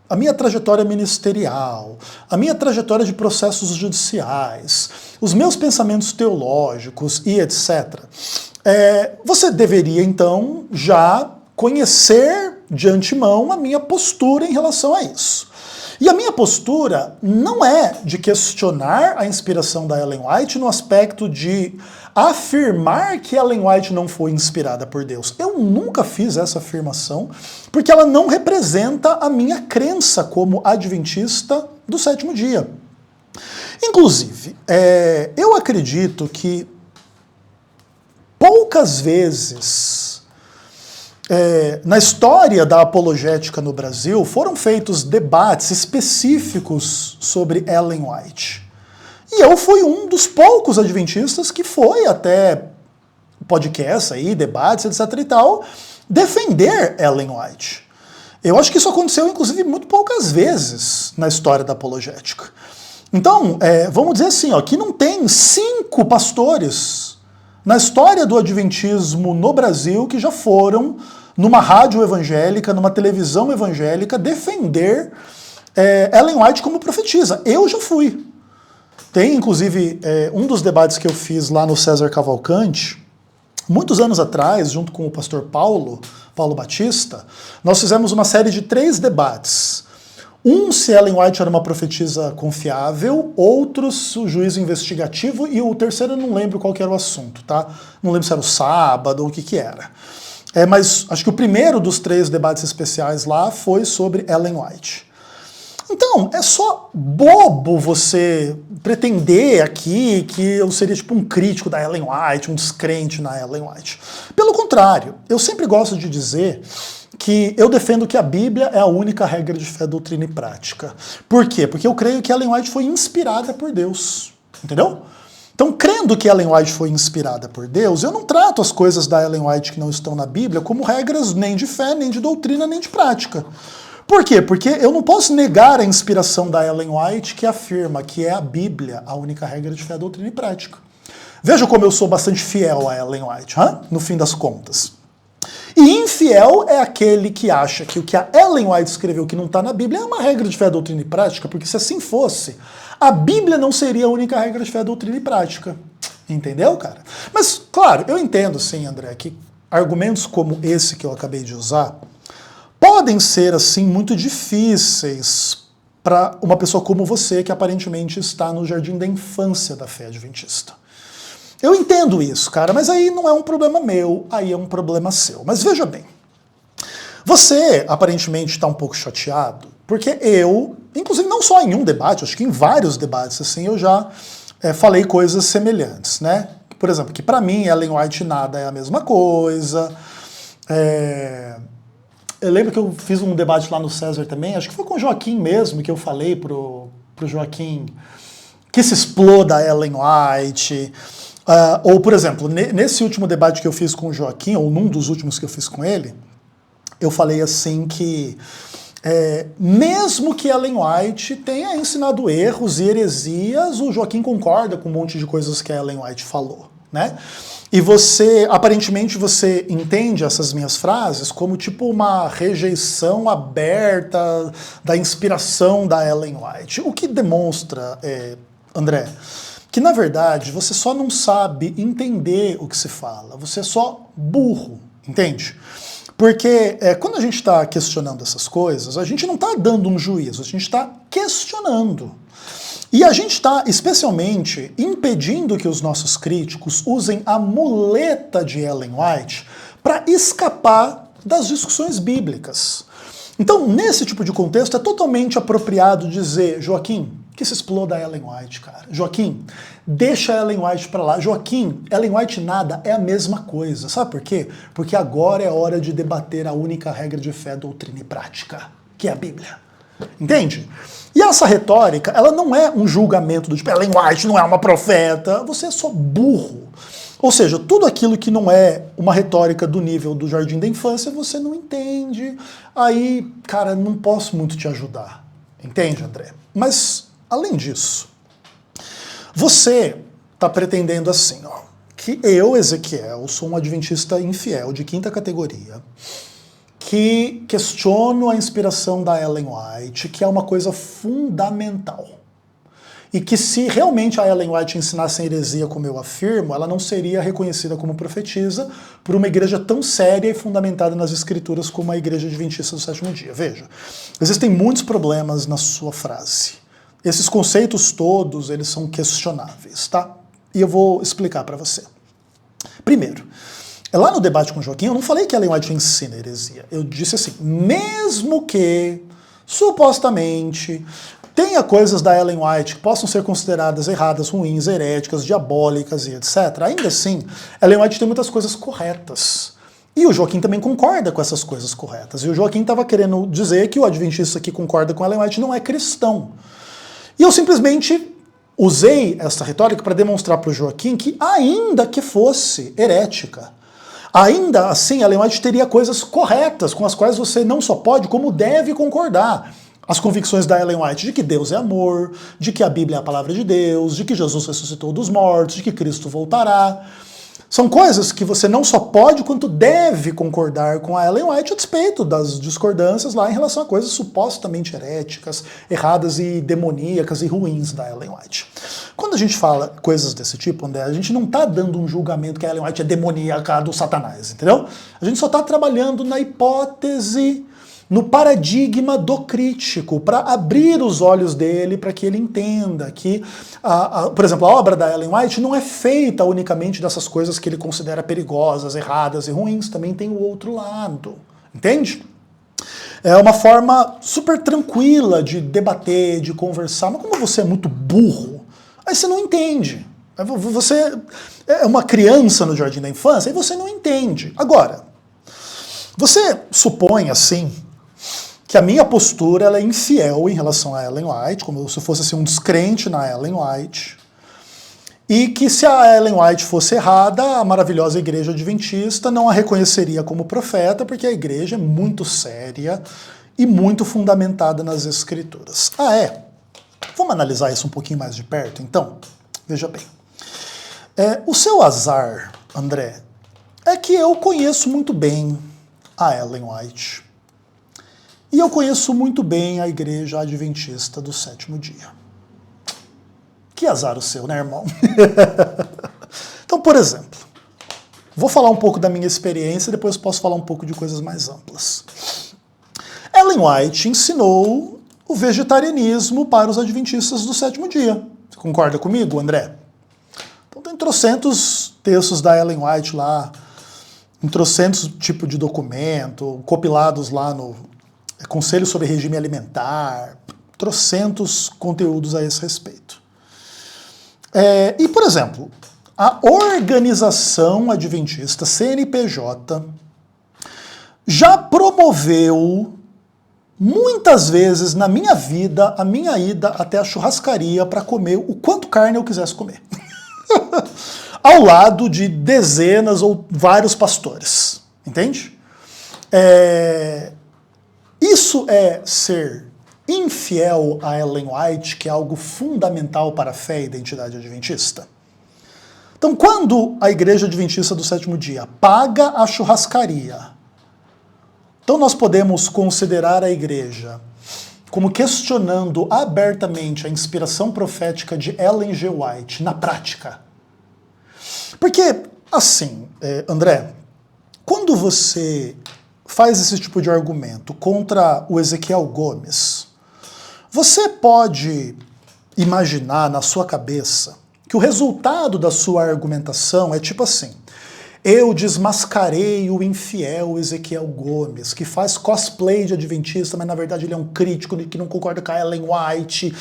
a minha trajetória ministerial, a minha trajetória de processos judiciais, os meus pensamentos teológicos e etc., você deveria então já conhecer de antemão a minha postura em relação a isso. E a minha postura não é de questionar a inspiração da Ellen White no aspecto de afirmar que Ellen White não foi inspirada por Deus. Eu nunca fiz essa afirmação, porque ela não representa a minha crença como adventista do sétimo dia. Inclusive, eu acredito que poucas vezes na história da apologética no Brasil foram feitos debates específicos sobre Ellen White. E eu fui um dos poucos adventistas que foi até podcast aí, debates, etc e tal, defender Ellen White. Eu acho que isso aconteceu, inclusive, muito poucas vezes na história da apologética. Então, vamos dizer assim, ó, que não tem 5 pastores na história do adventismo no Brasil que já foram numa rádio evangélica, numa televisão evangélica, defender Ellen White como profetisa. Eu já fui. Tem, inclusive, um dos debates que eu fiz lá no César Cavalcante, muitos anos atrás, junto com o pastor Paulo Batista, nós fizemos uma série de 3 debates. Um, se Ellen White era uma profetisa confiável, outros, o juízo investigativo, e o terceiro eu não lembro qual que era o assunto, tá? Não lembro se era o sábado ou o que era. Mas acho que o primeiro dos 3 debates especiais lá foi sobre Ellen White. Então, é só bobo você pretender aqui que eu seria tipo um crítico da Ellen White, um descrente na Ellen White. Pelo contrário, eu sempre gosto de dizer que eu defendo que a Bíblia é a única regra de fé, doutrina e prática. Por quê? Porque eu creio que Ellen White foi inspirada por Deus, entendeu? Então, crendo que Ellen White foi inspirada por Deus, eu não trato as coisas da Ellen White que não estão na Bíblia como regras nem de fé, nem de doutrina, nem de prática. Por quê? Porque eu não posso negar a inspiração da Ellen White, que afirma que é a Bíblia a única regra de fé, doutrina e prática. Veja como eu sou bastante fiel a Ellen White, no fim das contas. E infiel é aquele que acha que o que a Ellen White escreveu que não está na Bíblia é uma regra de fé, doutrina e prática, porque se assim fosse, a Bíblia não seria a única regra de fé, doutrina e prática. Entendeu, cara? Mas, claro, eu entendo sim, André, que argumentos como esse que eu acabei de usar podem ser, assim, muito difíceis para uma pessoa como você, que aparentemente está no jardim da infância da fé adventista. Eu entendo isso, cara, mas aí não é um problema meu, aí é um problema seu. Mas veja bem, você aparentemente está um pouco chateado, porque eu, inclusive não só em um debate, acho que em vários debates, assim, eu já falei coisas semelhantes, né? Por exemplo, que para mim Ellen White e nada é a mesma coisa. Eu lembro que eu fiz um debate lá no César também, acho que foi com o Joaquim mesmo, que eu falei pro Joaquim que se exploda a Ellen White. Ou, por exemplo, nesse último debate que eu fiz com o Joaquim, ou num dos últimos que eu fiz com ele, eu falei assim que mesmo que Ellen White tenha ensinado erros e heresias, o Joaquim concorda com um monte de coisas que a Ellen White falou, né? E você, aparentemente, você entende essas minhas frases como tipo uma rejeição aberta da inspiração da Ellen White, o que demonstra, André, que na verdade você só não sabe entender o que se fala, você é só burro, entende? Porque quando a gente está questionando essas coisas, a gente não está dando um juízo, a gente está questionando. E a gente está, especialmente, impedindo que os nossos críticos usem a muleta de Ellen White para escapar das discussões bíblicas. Então, nesse tipo de contexto, é totalmente apropriado dizer, Joaquim, que se exploda a Ellen White, cara. Joaquim, deixa a Ellen White pra lá. Joaquim, Ellen White e nada é a mesma coisa. Sabe por quê? Porque agora é hora de debater a única regra de fé, doutrina e prática, que é a Bíblia. Entende? E essa retórica, ela não é um julgamento do tipo, Ellen White não é uma profeta, você é só burro. Ou seja, tudo aquilo que não é uma retórica do nível do jardim da infância, você não entende. Aí, cara, não posso muito te ajudar. Entende, André? Mas, além disso, você está pretendendo assim, ó, que eu, Ezequiel, sou um adventista infiel de quinta categoria, que questiono a inspiração da Ellen White, que é uma coisa fundamental. E que se realmente a Ellen White ensinasse a heresia como eu afirmo, ela não seria reconhecida como profetisa por uma igreja tão séria e fundamentada nas escrituras como a Igreja Adventista do Sétimo Dia. Veja, existem muitos problemas na sua frase. Esses conceitos todos, eles são questionáveis, tá? E eu vou explicar para você. Primeiro, lá no debate com o Joaquim, eu não falei que Ellen White ensina heresia. Eu disse assim, mesmo que, supostamente, tenha coisas da Ellen White que possam ser consideradas erradas, ruins, heréticas, diabólicas e etc., ainda assim, Ellen White tem muitas coisas corretas. E o Joaquim também concorda com essas coisas corretas. E o Joaquim estava querendo dizer que o adventista que concorda com Ellen White não é cristão. E eu simplesmente usei essa retórica para demonstrar para o Joaquim que, ainda que fosse herética, ainda assim Ellen White teria coisas corretas com as quais você não só pode, como deve concordar. As convicções da Ellen White de que Deus é amor, de que a Bíblia é a palavra de Deus, de que Jesus ressuscitou dos mortos, de que Cristo voltará. São coisas que você não só pode, quanto deve concordar com a Ellen White a despeito das discordâncias lá em relação a coisas supostamente heréticas, erradas e demoníacas e ruins da Ellen White. Quando a gente fala coisas desse tipo, André, a gente não está dando um julgamento que a Ellen White é demoníaca do Satanás, entendeu? A gente só está trabalhando na hipótese, no paradigma do crítico, para abrir os olhos dele, para que ele entenda que, por exemplo, a obra da Ellen White não é feita unicamente dessas coisas que ele considera perigosas, erradas e ruins, também tem o outro lado, entende? É uma forma super tranquila de debater, de conversar, mas como você é muito burro, aí você não entende. Você é uma criança no jardim da infância e você não entende. Agora, você supõe assim que a minha postura ela é infiel em relação a Ellen White, como se eu fosse assim, um descrente na Ellen White, e que se a Ellen White fosse errada, a maravilhosa igreja adventista não a reconheceria como profeta, porque a igreja é muito séria e muito fundamentada nas escrituras. Ah, é? Vamos analisar isso um pouquinho mais de perto, então? Veja bem. O seu azar, André, é que eu conheço muito bem a Ellen White. E eu conheço muito bem a Igreja Adventista do Sétimo Dia. Que azar o seu, né, irmão? Então, por exemplo, vou falar um pouco da minha experiência e depois posso falar um pouco de coisas mais amplas. Ellen White ensinou o vegetarianismo para os adventistas do sétimo dia. Você concorda comigo, André? Então tem trocentos textos da Ellen White lá, em trocentos tipos de documento, compilados lá no Conselho sobre Regime Alimentar, trocentos conteúdos a esse respeito. E, por exemplo, a Organização Adventista, CNPJ, já promoveu muitas vezes na minha vida a minha ida até a churrascaria para comer o quanto carne eu quisesse comer. Ao lado de dezenas ou vários pastores. Entende? Isso é ser infiel a Ellen White, que é algo fundamental para a fé e identidade adventista. Então, quando a Igreja Adventista do Sétimo Dia paga a churrascaria, então nós podemos considerar a Igreja como questionando abertamente a inspiração profética de Ellen G. White na prática. Porque, assim, André, quando você faz esse tipo de argumento contra o Ezequiel Gomes, você pode imaginar na sua cabeça que o resultado da sua argumentação é tipo assim: eu desmascarei o infiel Ezequiel Gomes, que faz cosplay de adventista, mas na verdade ele é um crítico que não concorda com a Ellen White,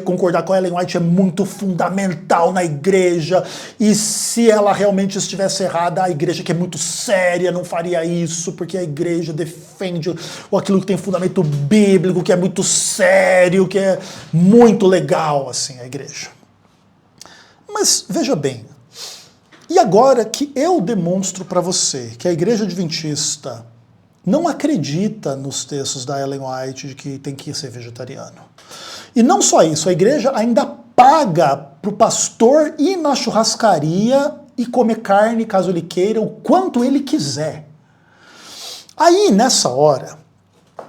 concordar com a Ellen White é muito fundamental na igreja, e se ela realmente estivesse errada, a igreja, que é muito séria, não faria isso, porque a igreja defende aquilo que tem fundamento bíblico, que é muito sério, que é muito legal, assim, a igreja. Mas veja bem, e agora que eu demonstro para você que a Igreja Adventista não acredita nos textos da Ellen White de que tem que ser vegetariano. E não só isso, a igreja ainda paga para o pastor ir na churrascaria e comer carne, caso ele queira, o quanto ele quiser. Aí, nessa hora,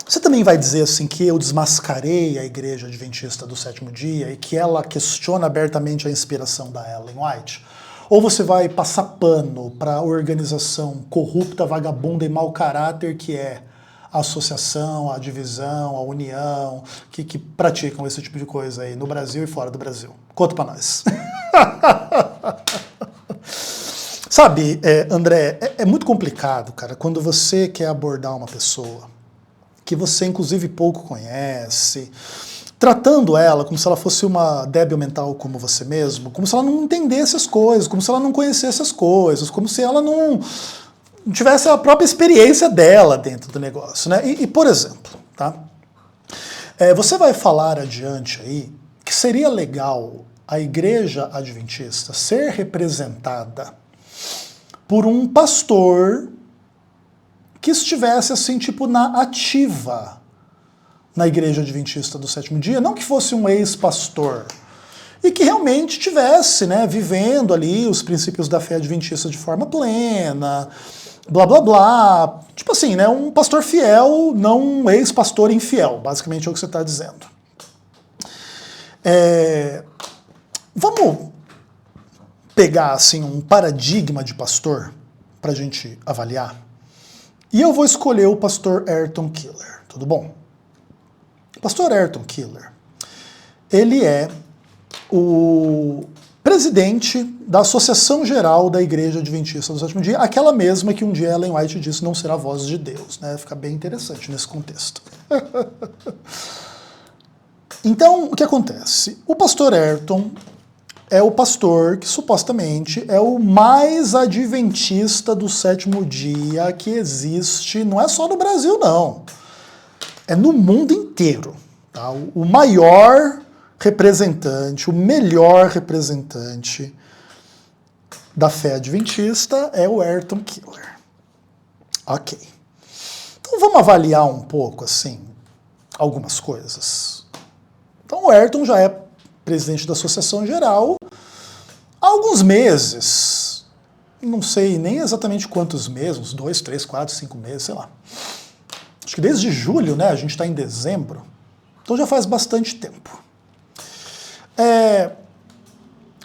você também vai dizer assim que eu desmascarei a Igreja Adventista do Sétimo Dia e que ela questiona abertamente a inspiração da Ellen White? Ou você vai passar pano para a organização corrupta, vagabunda e mau caráter que é a associação, a divisão, a união, que praticam esse tipo de coisa aí no Brasil e fora do Brasil? Conta para nós. Sabe, André, é muito complicado, cara, quando você quer abordar uma pessoa que você inclusive pouco conhece, tratando ela como se ela fosse uma débil mental como você mesmo, como se ela não entendesse as coisas, como se ela não conhecesse as coisas, como se ela não tivesse a própria experiência dela dentro do negócio, né? E por exemplo, tá? Você vai falar adiante aí que seria legal a Igreja Adventista ser representada por um pastor que estivesse assim, tipo, na ativa na Igreja Adventista do Sétimo Dia, não que fosse um ex-pastor, e que realmente estivesse, né, vivendo ali os princípios da fé adventista de forma plena, blá blá blá, tipo assim, né, um pastor fiel, não um ex-pastor infiel, basicamente é o que você está dizendo. Vamos pegar assim um paradigma de pastor para a gente avaliar, e eu vou escolher o pastor Ayrton Keeler, tudo bom? O pastor Ayrton Keeler, ele é o presidente da Associação Geral da Igreja Adventista do Sétimo Dia, aquela mesma que um dia Ellen White disse não será a voz de Deus, né? Fica bem interessante nesse contexto. Então, o que acontece? O pastor Ayrton é o pastor que supostamente é o mais adventista do sétimo dia que existe, não é só no Brasil, não. É no mundo inteiro. Tá? O maior representante, o melhor representante da fé adventista é o Ayrton Keeler. Ok. Então vamos avaliar um pouco, assim, algumas coisas. Então o Ayrton já é presidente da Associação Geral Há alguns meses, não sei nem exatamente quantos meses, uns 2, 3, 4, 5 meses, sei lá. Acho que desde julho, né? A gente está em dezembro, então já faz bastante tempo.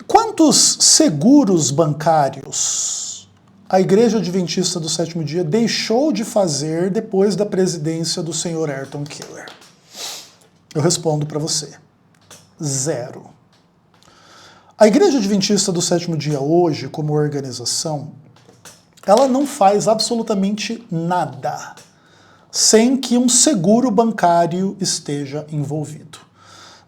Quantos seguros bancários a Igreja Adventista do Sétimo Dia deixou de fazer depois da presidência do senhor Ayrton Keller? Eu respondo para você. 0. A Igreja Adventista do Sétimo Dia hoje, como organização, ela não faz absolutamente nada sem que um seguro bancário esteja envolvido.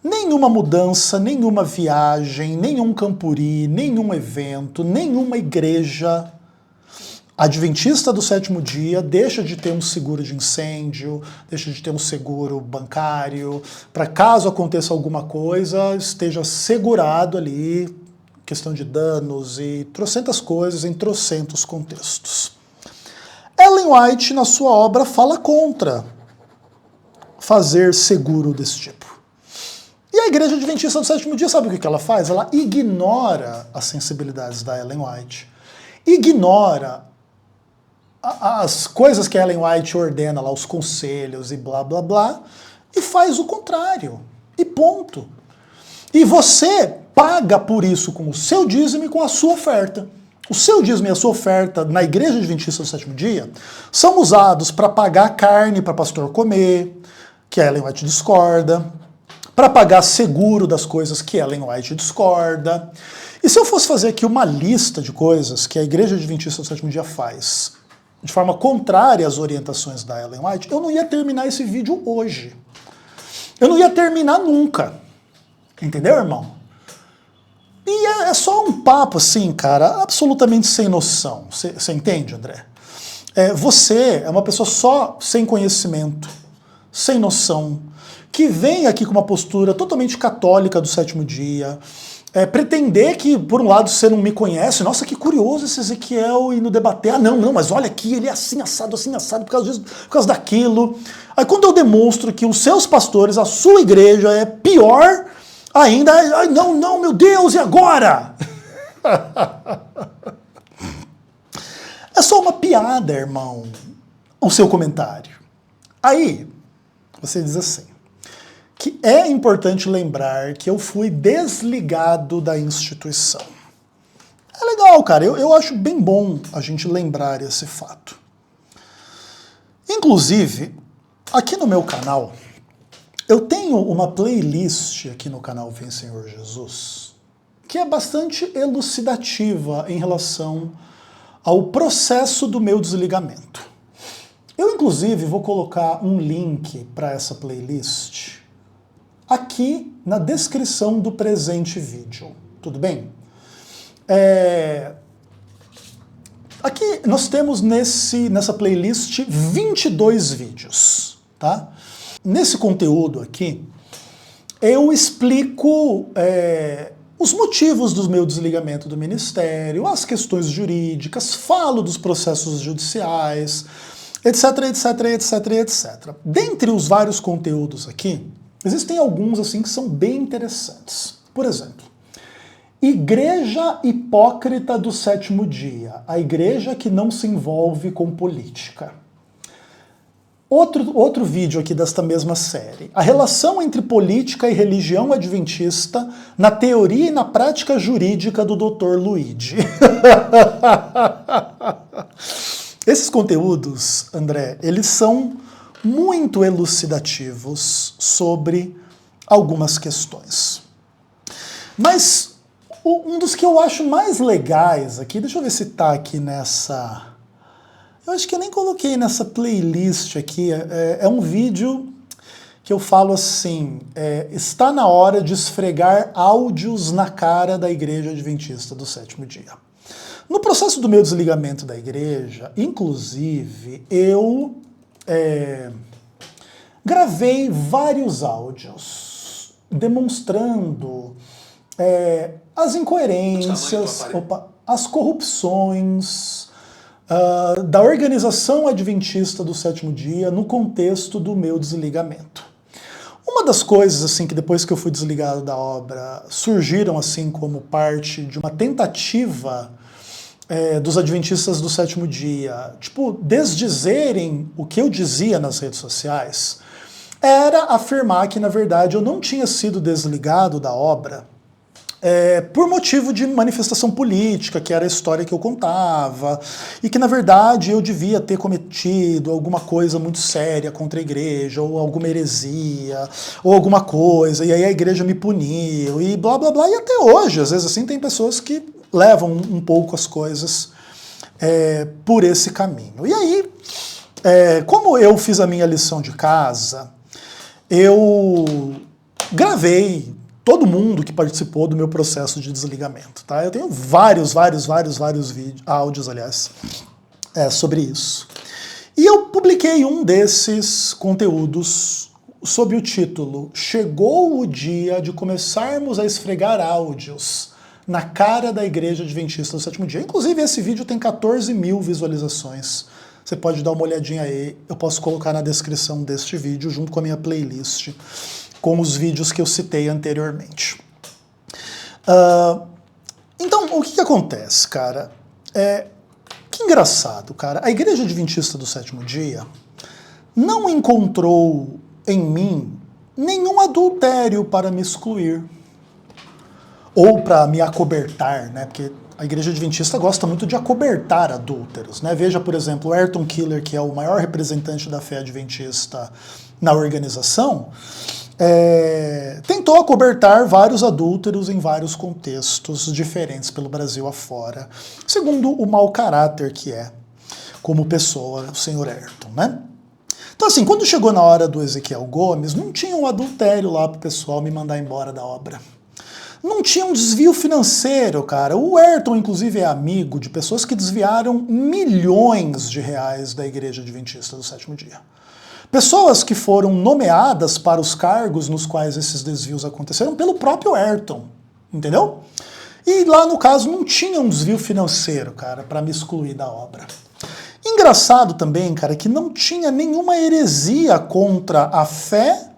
Nenhuma mudança, nenhuma viagem, nenhum campuri, nenhum evento, nenhuma igreja adventista do sétimo dia deixa de ter um seguro de incêndio, deixa de ter um seguro bancário, para caso aconteça alguma coisa, esteja segurado ali, questão de danos e trocentas coisas em trocentos contextos. Ellen White, na sua obra, fala contra fazer seguro desse tipo. E a Igreja Adventista do Sétimo Dia, sabe o que ela faz? Ela ignora as sensibilidades da Ellen White, ignora as coisas que a Ellen White ordena lá, os conselhos e blá blá blá, e faz o contrário. E ponto. E você paga por isso com o seu dízimo e com a sua oferta. O seu dízimo e a sua oferta na Igreja Adventista do Sétimo Dia são usados para pagar carne para pastor comer, que a Ellen White discorda, para pagar seguro das coisas que Ellen White discorda. E se eu fosse fazer aqui uma lista de coisas que a Igreja Adventista do Sétimo Dia faz de forma contrária às orientações da Ellen White, eu não ia terminar esse vídeo hoje. Eu não ia terminar nunca. Entendeu, irmão? E é só um papo assim, cara, absolutamente sem noção. Você entende, André? Você é uma pessoa só sem conhecimento, sem noção, que vem aqui com uma postura totalmente católica do sétimo dia, pretender que, por um lado, você não me conhece, nossa, que curioso esse Ezequiel indo debater, ah, não, mas olha aqui, ele é assim assado, por causa disso, por causa daquilo. Aí quando eu demonstro que os seus pastores, a sua igreja é pior ainda, ai, não, meu Deus, e agora? É só uma piada, irmão, o seu comentário. Aí, você diz assim, que é importante lembrar que eu fui desligado da instituição. É legal, cara, eu acho bem bom a gente lembrar esse fato. Inclusive, aqui no meu canal, eu tenho uma playlist aqui no canal Vem Senhor Jesus, que é bastante elucidativa em relação ao processo do meu desligamento. Eu, inclusive, vou colocar um link para essa playlist aqui na descrição do presente vídeo, tudo bem? Aqui nós temos nessa playlist 22 vídeos, tá? Nesse conteúdo aqui, eu explico os motivos do meu desligamento do ministério, as questões jurídicas, falo dos processos judiciais, etc, etc, etc, etc. Dentre os vários conteúdos aqui, existem alguns assim que são bem interessantes. Por exemplo, Igreja Hipócrita do Sétimo Dia, a igreja que não se envolve com política. Outro vídeo aqui desta mesma série, a relação entre política e religião adventista na teoria e na prática jurídica do Dr. Luigi. Esses conteúdos, André, eles são muito elucidativos sobre algumas questões. Mas um dos que eu acho mais legais aqui, deixa eu ver se tá aqui nessa... Eu acho que eu nem coloquei nessa playlist aqui, é um vídeo que eu falo assim, está na hora de esfregar áudios na cara da Igreja Adventista do Sétimo Dia. No processo do meu desligamento da igreja, inclusive, eu gravei vários áudios demonstrando as incoerências, as corrupções da organização adventista do sétimo dia no contexto do meu desligamento. Uma das coisas assim que depois que eu fui desligado da obra surgiram assim como parte de uma tentativa dos adventistas do sétimo dia, tipo, desdizerem o que eu dizia nas redes sociais, era afirmar que, na verdade, eu não tinha sido desligado da obra por motivo de manifestação política, que era a história que eu contava, e que, na verdade, eu devia ter cometido alguma coisa muito séria contra a igreja, ou alguma heresia, ou alguma coisa, e aí a igreja me puniu, e blá, blá, blá. E até hoje, às vezes, assim, tem pessoas que levam um pouco as coisas por esse caminho. E aí, como eu fiz a minha lição de casa, eu gravei todo mundo que participou do meu processo de desligamento, tá? Eu tenho vários vídeos, áudios, aliás, sobre isso. E eu publiquei um desses conteúdos sob o título "Chegou o dia de começarmos a esfregar áudios na cara da Igreja Adventista do Sétimo Dia". Inclusive, esse vídeo tem 14 mil visualizações. Você pode dar uma olhadinha aí, eu posso colocar na descrição deste vídeo, junto com a minha playlist, com os vídeos que eu citei anteriormente. Então, o que acontece, cara? Que engraçado, cara. A Igreja Adventista do Sétimo Dia não encontrou em mim nenhum adultério para me excluir. Ou para me acobertar, né? Porque a Igreja Adventista gosta muito de acobertar adúlteros, né? Veja, por exemplo, o Ayrton Keeler, que é o maior representante da fé adventista na organização, tentou acobertar vários adúlteros em vários contextos diferentes pelo Brasil afora, segundo o mau caráter que é como pessoa o senhor Ayrton, né? Então assim, quando chegou na hora do Ezequiel Gomes, não tinha um adultério lá para o pessoal me mandar embora da obra. Não tinha um desvio financeiro, cara. O Ayrton, inclusive, é amigo de pessoas que desviaram milhões de reais da Igreja Adventista do Sétimo Dia. Pessoas que foram nomeadas para os cargos nos quais esses desvios aconteceram pelo próprio Ayrton, entendeu? E lá, no caso, não tinha um desvio financeiro, cara, para me excluir da obra. Engraçado também, cara, que não tinha nenhuma heresia contra a fé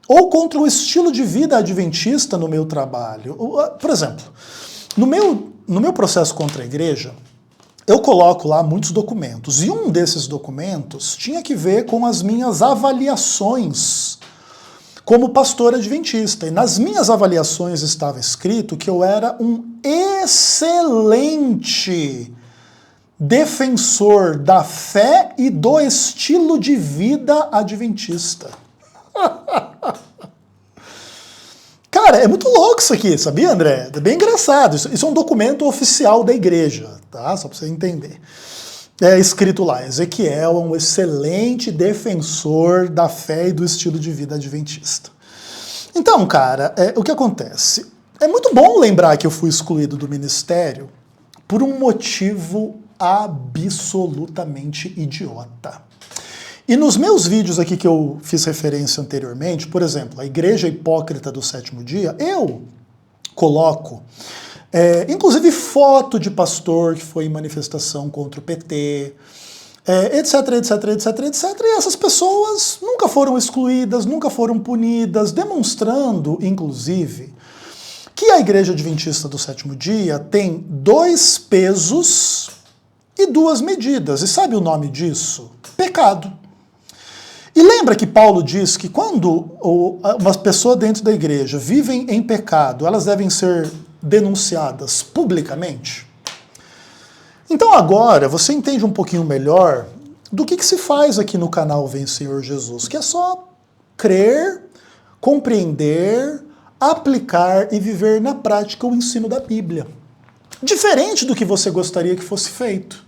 ou contra o estilo de vida adventista no meu trabalho. Por exemplo, no meu processo contra a igreja, eu coloco lá muitos documentos, e um desses documentos tinha que ver com as minhas avaliações como pastor adventista. E nas minhas avaliações estava escrito que eu era um excelente defensor da fé e do estilo de vida adventista. Cara, é muito louco isso aqui, sabia, André? É bem engraçado. Isso é um documento oficial da igreja, tá? Só para você entender. É escrito lá, Ezequiel é um excelente defensor da fé e do estilo de vida adventista. Então, cara, o que acontece? É muito bom lembrar que eu fui excluído do ministério por um motivo absolutamente idiota. E nos meus vídeos aqui que eu fiz referência anteriormente, por exemplo, a Igreja Hipócrita do Sétimo Dia, eu coloco, inclusive, foto de pastor que foi em manifestação contra o PT, etc, etc, etc, etc, e essas pessoas nunca foram excluídas, nunca foram punidas, demonstrando, inclusive, que a Igreja Adventista do Sétimo Dia tem 2 pesos e 2 medidas. E sabe o nome disso? Pecado. E lembra que Paulo diz que quando uma pessoa dentro da igreja vivem em pecado, elas devem ser denunciadas publicamente? Então agora você entende um pouquinho melhor do que se faz aqui no canal Vem Senhor Jesus, que é só crer, compreender, aplicar e viver na prática o ensino da Bíblia. Diferente do que você gostaria que fosse feito.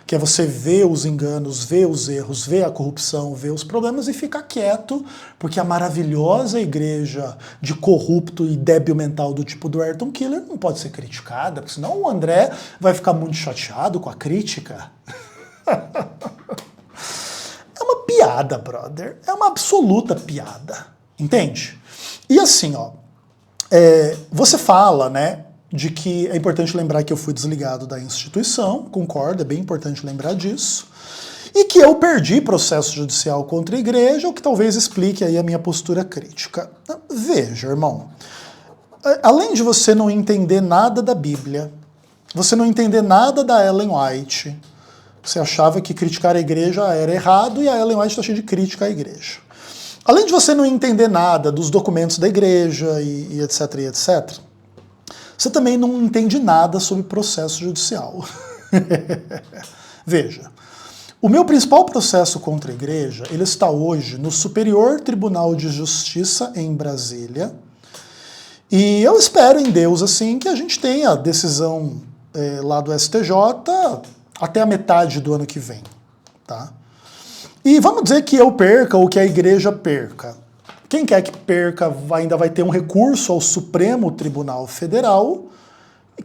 Que é você ver os enganos, ver os erros, ver a corrupção, ver os problemas e ficar quieto, porque a maravilhosa igreja de corrupto e débil mental do tipo do Ayrton Keeler não pode ser criticada, porque senão o André vai ficar muito chateado com a crítica. É uma piada, brother. É uma absoluta piada. Entende? E assim, ó, você fala, né, de que é importante lembrar que eu fui desligado da instituição, concordo, é bem importante lembrar disso. e que eu perdi processo judicial contra a igreja, o que talvez explique aí a minha postura crítica. Veja, irmão, além de você não entender nada da Bíblia, você não entender nada da Ellen White, você achava que criticar a igreja era errado e a Ellen White está cheia de crítica à igreja. Além de você não entender nada dos documentos da igreja e etc, você também não entende nada sobre processo judicial. Veja, o meu principal processo contra a igreja, ele está hoje no Superior Tribunal de Justiça em Brasília, e eu espero em Deus assim que a gente tenha a decisão lá do STJ até a metade do ano que vem, tá? E vamos dizer que eu perca ou que a igreja perca. Quem quer que perca ainda vai ter um recurso ao Supremo Tribunal Federal,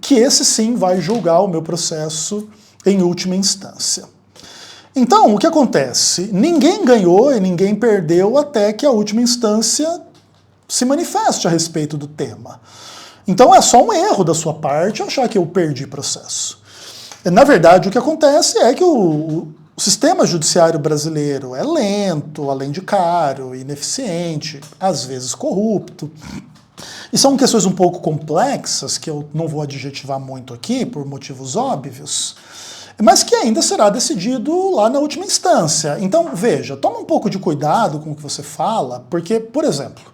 que esse sim vai julgar o meu processo em última instância. Então, o que acontece? Ninguém ganhou e ninguém perdeu até que a última instância se manifeste a respeito do tema. Então é só um erro da sua parte achar que eu perdi processo. Na verdade, o que acontece é que o sistema judiciário brasileiro é lento, além de caro, ineficiente, às vezes corrupto. E são questões um pouco complexas, que eu não vou adjetivar muito aqui, por motivos óbvios, mas que ainda será decidido lá na última instância. Então, veja, toma um pouco de cuidado com o que você fala, porque, por exemplo,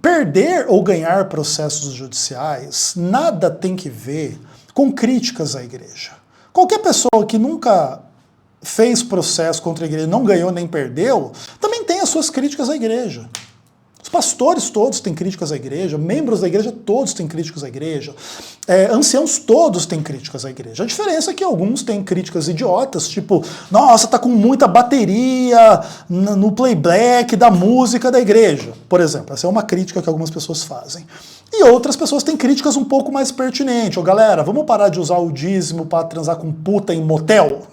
perder ou ganhar processos judiciais nada tem que ver com críticas à igreja. Qualquer pessoa que nunca fez processo contra a igreja, não ganhou nem perdeu, também tem as suas críticas à igreja. Os pastores todos têm críticas à igreja, membros da igreja todos têm críticas à igreja, anciãos todos têm críticas à igreja. A diferença é que alguns têm críticas idiotas, tipo, nossa, tá com muita bateria no playback da música da igreja, por exemplo. Essa é uma crítica que algumas pessoas fazem. E outras pessoas têm críticas um pouco mais pertinentes. Ô, galera, vamos parar de usar o dízimo para transar com puta em motel?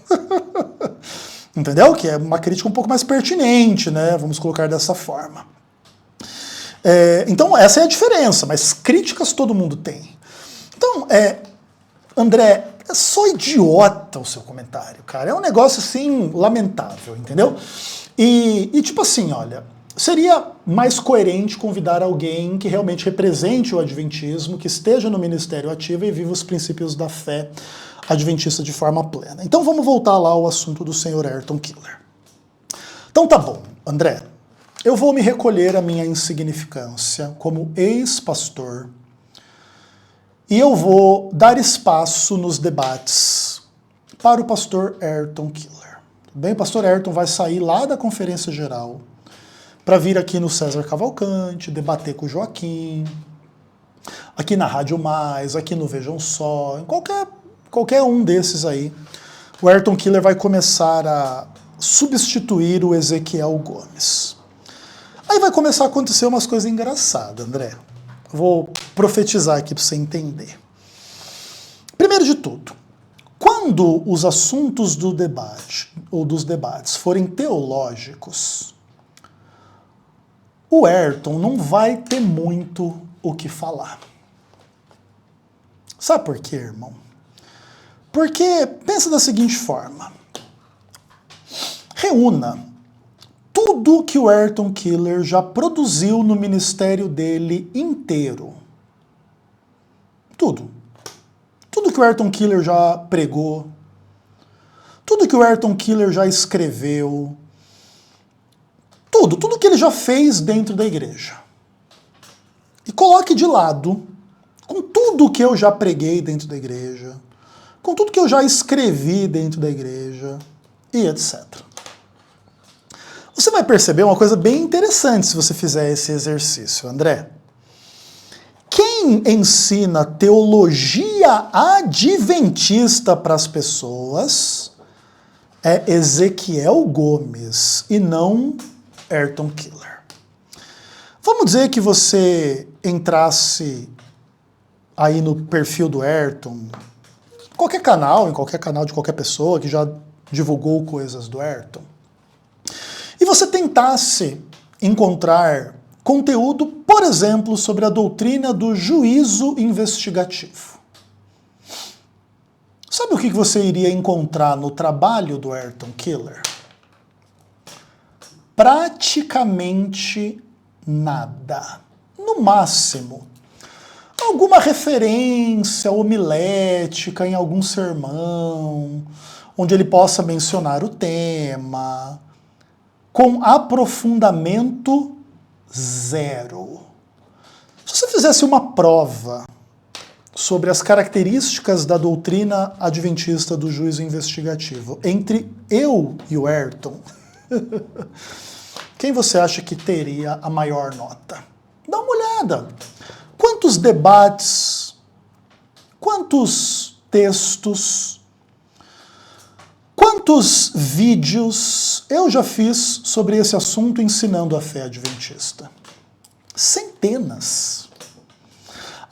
Entendeu? Que é uma crítica um pouco mais pertinente, né? Vamos colocar dessa forma. Então essa é a diferença, mas críticas todo mundo tem. Então, André, é só idiota o seu comentário, cara. É um negócio assim, lamentável, entendeu? E tipo assim, olha, seria mais coerente convidar alguém que realmente represente o adventismo, que esteja no ministério ativo e viva os princípios da fé adventista de forma plena. Então vamos voltar lá ao assunto do senhor Ayrton Killer. Então tá bom, André. Eu vou me recolher à minha insignificância como ex-pastor e eu vou dar espaço nos debates para o pastor Ayrton Killer. Bem, o pastor Ayrton vai sair lá da Conferência Geral para vir aqui no César Cavalcante, debater com o Joaquim, aqui na Rádio Mais, aqui no Vejam Só, em qualquer um desses aí. O Ayrton Killer vai começar a substituir o Ezequiel Gomes. Aí vai começar a acontecer umas coisas engraçadas, André. Vou profetizar aqui para você entender. Primeiro de tudo, quando os assuntos do debate ou dos debates forem teológicos, o Ayrton não vai ter muito o que falar. Sabe por quê, irmão? Porque pensa da seguinte forma. Reúna tudo que o Ayrton Killer já produziu no ministério dele inteiro. Tudo. Tudo que o Ayrton Killer já pregou, tudo que o Ayrton Killer já escreveu, tudo que ele já fez dentro da igreja. E coloque de lado, com tudo que eu já preguei dentro da igreja, com tudo que eu já escrevi dentro da igreja, e etc. Você vai perceber uma coisa bem interessante se você fizer esse exercício, André. Quem ensina teologia adventista para as pessoas é Ezequiel Gomes e não Ayrton Killer. Vamos dizer que você entrasse aí no perfil do Ayrton, em qualquer canal de qualquer pessoa que já divulgou coisas do Ayrton, e você tentasse encontrar conteúdo, por exemplo, sobre a doutrina do juízo investigativo. Sabe o que você iria encontrar no trabalho do Ayrton Killer? Praticamente nada. No máximo, alguma referência homilética em algum sermão, onde ele possa mencionar o tema, com aprofundamento zero. Se você fizesse uma prova sobre as características da doutrina adventista do juízo investigativo entre eu e o Ayrton, quem você acha que teria a maior nota? Dá uma olhada. Quantos debates, quantos textos, quantos vídeos eu já fiz sobre esse assunto ensinando a fé adventista? Centenas.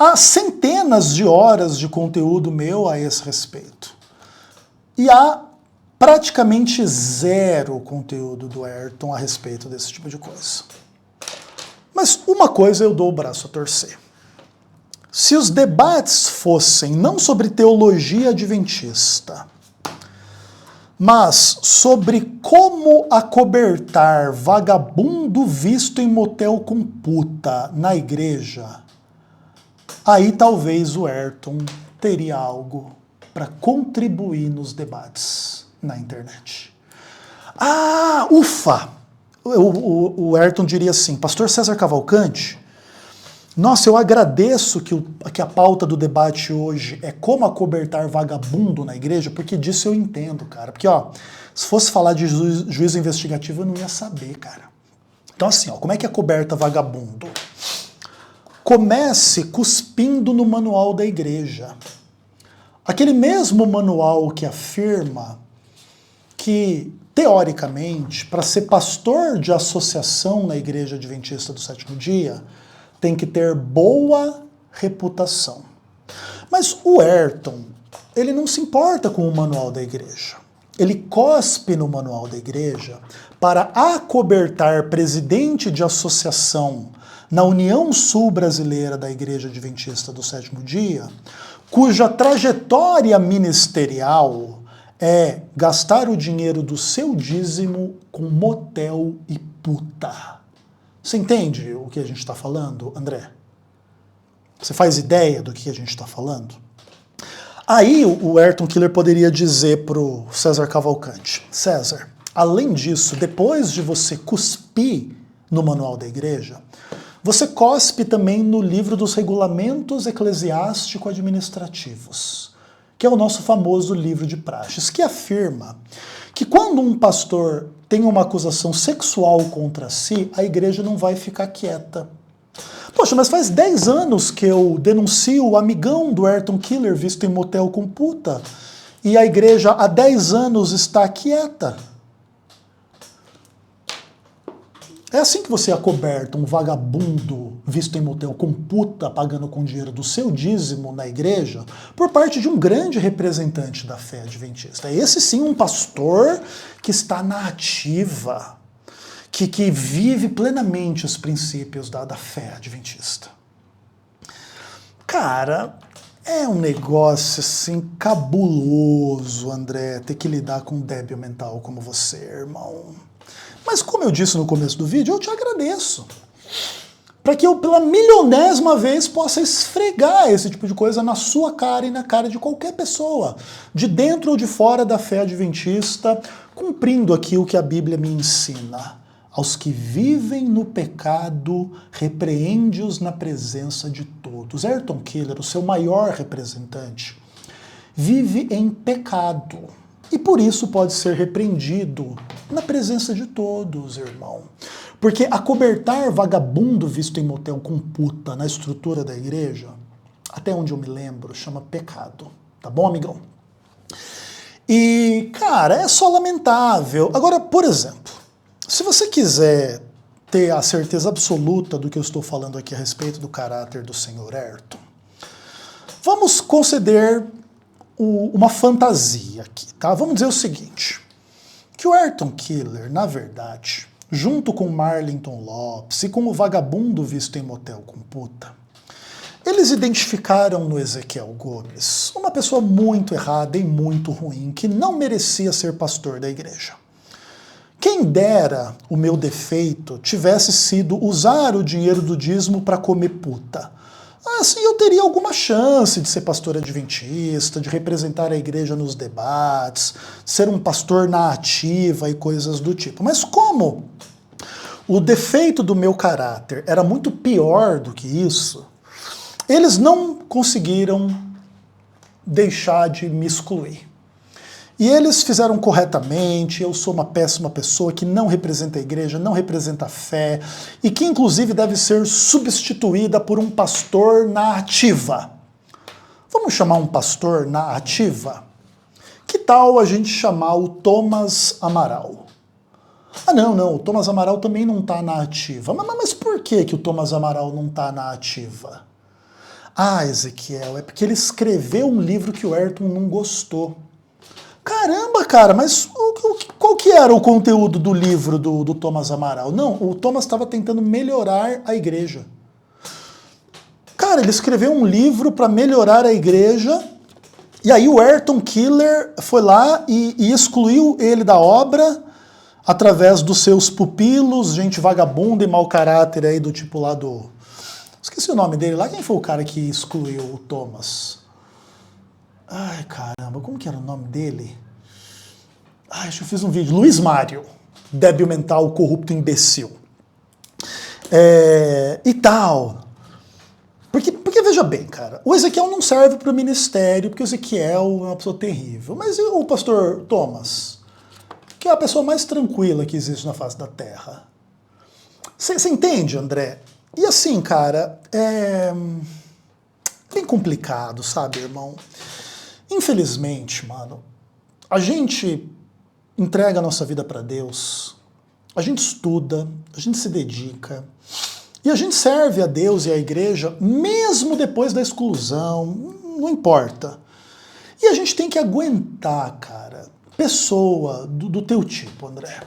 Há centenas de horas de conteúdo meu a esse respeito. E há praticamente zero conteúdo do Ayrton a respeito desse tipo de coisa. Mas uma coisa eu dou o braço a torcer. Se os debates fossem não sobre teologia adventista, mas sobre como acobertar vagabundo visto em motel com puta na igreja, aí talvez o Ayrton teria algo para contribuir nos debates na internet. Ah, ufa! O Ayrton diria assim, Pastor César Cavalcante, nossa, eu agradeço que a pauta do debate hoje é como acobertar vagabundo na igreja, porque disso eu entendo, cara. Porque, ó, se fosse falar de juízo investigativo, eu não ia saber, cara. Então, assim, ó, como é que acoberta vagabundo? Comece cuspindo no manual da igreja. Aquele mesmo manual que afirma que, teoricamente, para ser pastor de associação na Igreja Adventista do Sétimo Dia, tem que ter boa reputação. Mas o Ayrton, ele não se importa com o manual da igreja. Ele cospe no manual da igreja para acobertar presidente de associação na União Sul Brasileira da Igreja Adventista do Sétimo Dia, cuja trajetória ministerial é gastar o dinheiro do seu dízimo com motel e puta. Você entende o que a gente está falando, André? Você faz ideia do que a gente está falando? Aí o Ayrton Killer poderia dizer para o César Cavalcante, César, além disso, depois de você cuspir no manual da igreja, você cospe também no livro dos regulamentos eclesiástico-administrativos, que é o nosso famoso livro de praxes, que afirma que quando um pastor tem uma acusação sexual contra si, a igreja não vai ficar quieta. Poxa, mas faz 10 anos que eu denuncio o amigão do Ayrton Killer visto em motel com puta, e a igreja há 10 anos está quieta. É assim que você acoberta um vagabundo visto em motel com puta, pagando com dinheiro do seu dízimo na igreja, por parte de um grande representante da fé adventista. Esse sim um pastor que está na ativa, que vive plenamente os princípios da fé adventista. Cara, é um negócio assim cabuloso, André, ter que lidar com um débil mental como você, irmão. Mas como eu disse no começo do vídeo, eu te agradeço. Para que eu, pela milionésima vez, possa esfregar esse tipo de coisa na sua cara e na cara de qualquer pessoa, de dentro ou de fora da fé adventista, cumprindo aqui o que a Bíblia me ensina. Aos que vivem no pecado, repreende-os na presença de todos. Ayrton Killer, o seu maior representante, vive em pecado. E por isso pode ser repreendido na presença de todos, irmão. Porque acobertar vagabundo visto em motel com puta na estrutura da igreja, até onde eu me lembro, chama pecado. Tá bom, amigão? E, cara, é só lamentável. Agora, por exemplo, se você quiser ter a certeza absoluta do que eu estou falando aqui a respeito do caráter do senhor Ayrton, vamos conceder uma fantasia aqui, tá? Vamos dizer o seguinte, que o Ayrton Killer, na verdade, junto com Marlington Lopes e com o vagabundo visto em motel com puta, eles identificaram no Ezequiel Gomes uma pessoa muito errada e muito ruim, que não merecia ser pastor da igreja. Quem dera o meu defeito tivesse sido usar o dinheiro do dízimo para comer puta. Assim eu teria alguma chance de ser pastor adventista, de representar a igreja nos debates, ser um pastor na ativa e coisas do tipo. Mas como o defeito do meu caráter era muito pior do que isso, eles não conseguiram deixar de me excluir. E eles fizeram corretamente. Eu sou uma péssima pessoa que não representa a igreja, não representa a fé, e que inclusive deve ser substituída por um pastor na ativa. Vamos chamar um pastor na ativa? Que tal a gente chamar o Thomas Amaral? Ah, não, o Thomas Amaral também não está na ativa. Mas por que o Thomas Amaral não está na ativa? Ah, Ezequiel, é porque ele escreveu um livro que o Ayrton não gostou. Caramba, cara, mas qual que era o conteúdo do livro do Thomas Amaral? Não, o Thomas estava tentando melhorar a igreja. Cara, ele escreveu um livro para melhorar a igreja, e aí o Ayrton Killer foi lá e excluiu ele da obra através dos seus pupilos, gente vagabunda e mau caráter aí do tipo lá do... Esqueci o nome dele lá, quem foi o cara que excluiu o Thomas? Ai, caramba, como que era o nome dele? Ai, acho que eu fiz um vídeo. Luiz Mário, débil mental, corrupto, imbecil. E tal. Porque veja bem, cara, o Ezequiel não serve para o ministério, porque o Ezequiel é uma pessoa terrível. Mas e o pastor Thomas, que é a pessoa mais tranquila que existe na face da terra? Você entende, André? E assim, cara, é bem complicado, sabe, irmão? Infelizmente, mano, a gente entrega a nossa vida para Deus, a gente estuda, a gente se dedica, e a gente serve a Deus e a igreja mesmo depois da exclusão, não importa. E a gente tem que aguentar, cara, pessoa do teu tipo, André.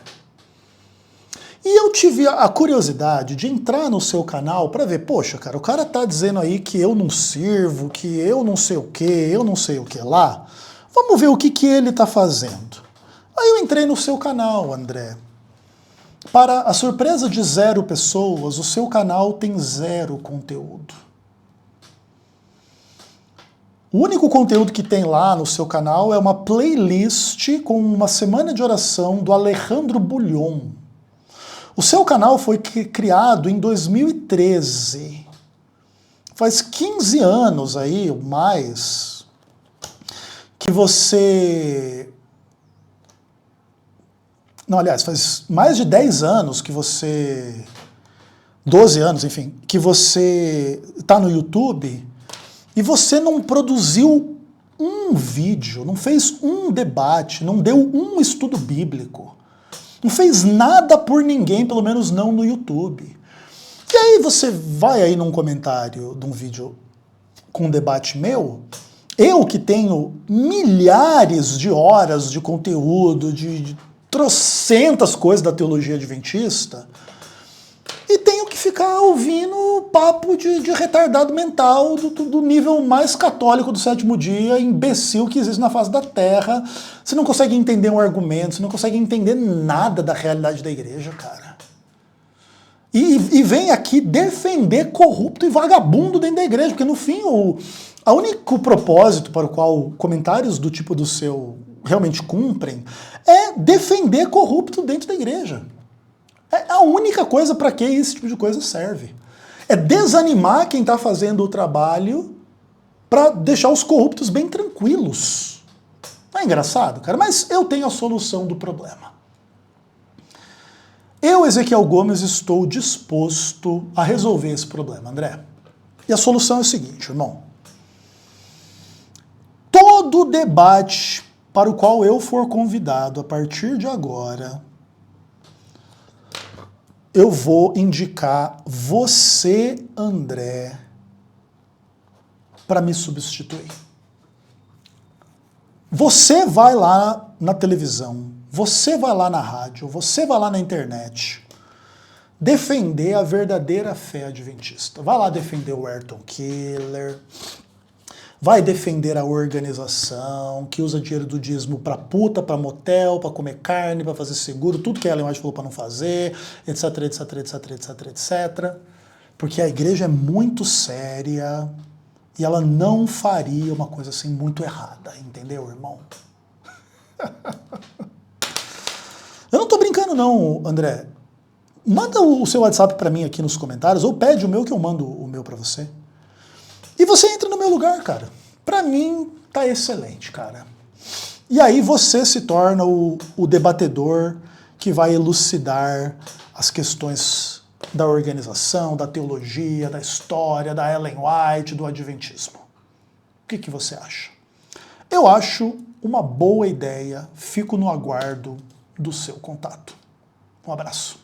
E eu tive a curiosidade de entrar no seu canal para ver, poxa, cara, o cara tá dizendo aí que eu não sirvo, que eu não sei o que, eu não sei o que lá. Vamos ver o que ele tá fazendo. Aí eu entrei no seu canal, André. Para a surpresa de 0 pessoas, o seu canal tem 0 conteúdo. O único conteúdo que tem lá no seu canal é uma playlist com uma semana de oração do Alejandro Bulhon. O seu canal foi criado em 2013. Faz 15 anos aí, ou mais, que você... Não, aliás, faz mais de 10 anos que você... 12 anos, enfim, que você está no YouTube e você não produziu um vídeo, não fez um debate, não deu um estudo bíblico. Não fez nada por ninguém, pelo menos não no YouTube. E aí você vai aí num comentário de um vídeo com um debate meu, eu que tenho milhares de horas de conteúdo, de trocentas coisas da teologia adventista, e tenho que ficar ouvindo papo de retardado mental do nível mais católico do sétimo dia, imbecil que existe na face da terra. Você não consegue entender um argumento, você não consegue entender nada da realidade da igreja, cara. E vem aqui defender corrupto e vagabundo dentro da igreja, porque no fim o único propósito para o qual comentários do tipo do seu realmente cumprem é defender corrupto dentro da igreja. É a única coisa para que esse tipo de coisa serve. É desanimar quem está fazendo o trabalho para deixar os corruptos bem tranquilos. Não é engraçado, cara? Mas eu tenho a solução do problema. Eu, Ezequiel Gomes, estou disposto a resolver esse problema, André. E a solução é o seguinte, irmão. Todo debate para o qual eu for convidado a partir de agora, eu vou indicar você, André, para me substituir. Você vai lá na televisão, você vai lá na rádio, você vai lá na internet, defender a verdadeira fé adventista. Vai lá defender o Ayrton Keller, vai defender a organização que usa dinheiro do dízimo para puta, para motel, para comer carne, para fazer seguro, tudo que a Ellen White falou para não fazer, etc, etc, etc, etc, etc. Porque a igreja é muito séria e ela não faria uma coisa assim muito errada, entendeu, irmão? Eu não tô brincando não, André. Manda o seu WhatsApp para mim aqui nos comentários, ou pede o meu que eu mando o meu para você. E você entra no meu lugar, cara. Pra mim, tá excelente, cara. E aí você se torna o debatedor que vai elucidar as questões da organização, da teologia, da história, da Ellen White, do adventismo. O que você acha? Eu acho uma boa ideia, fico no aguardo do seu contato. Um abraço.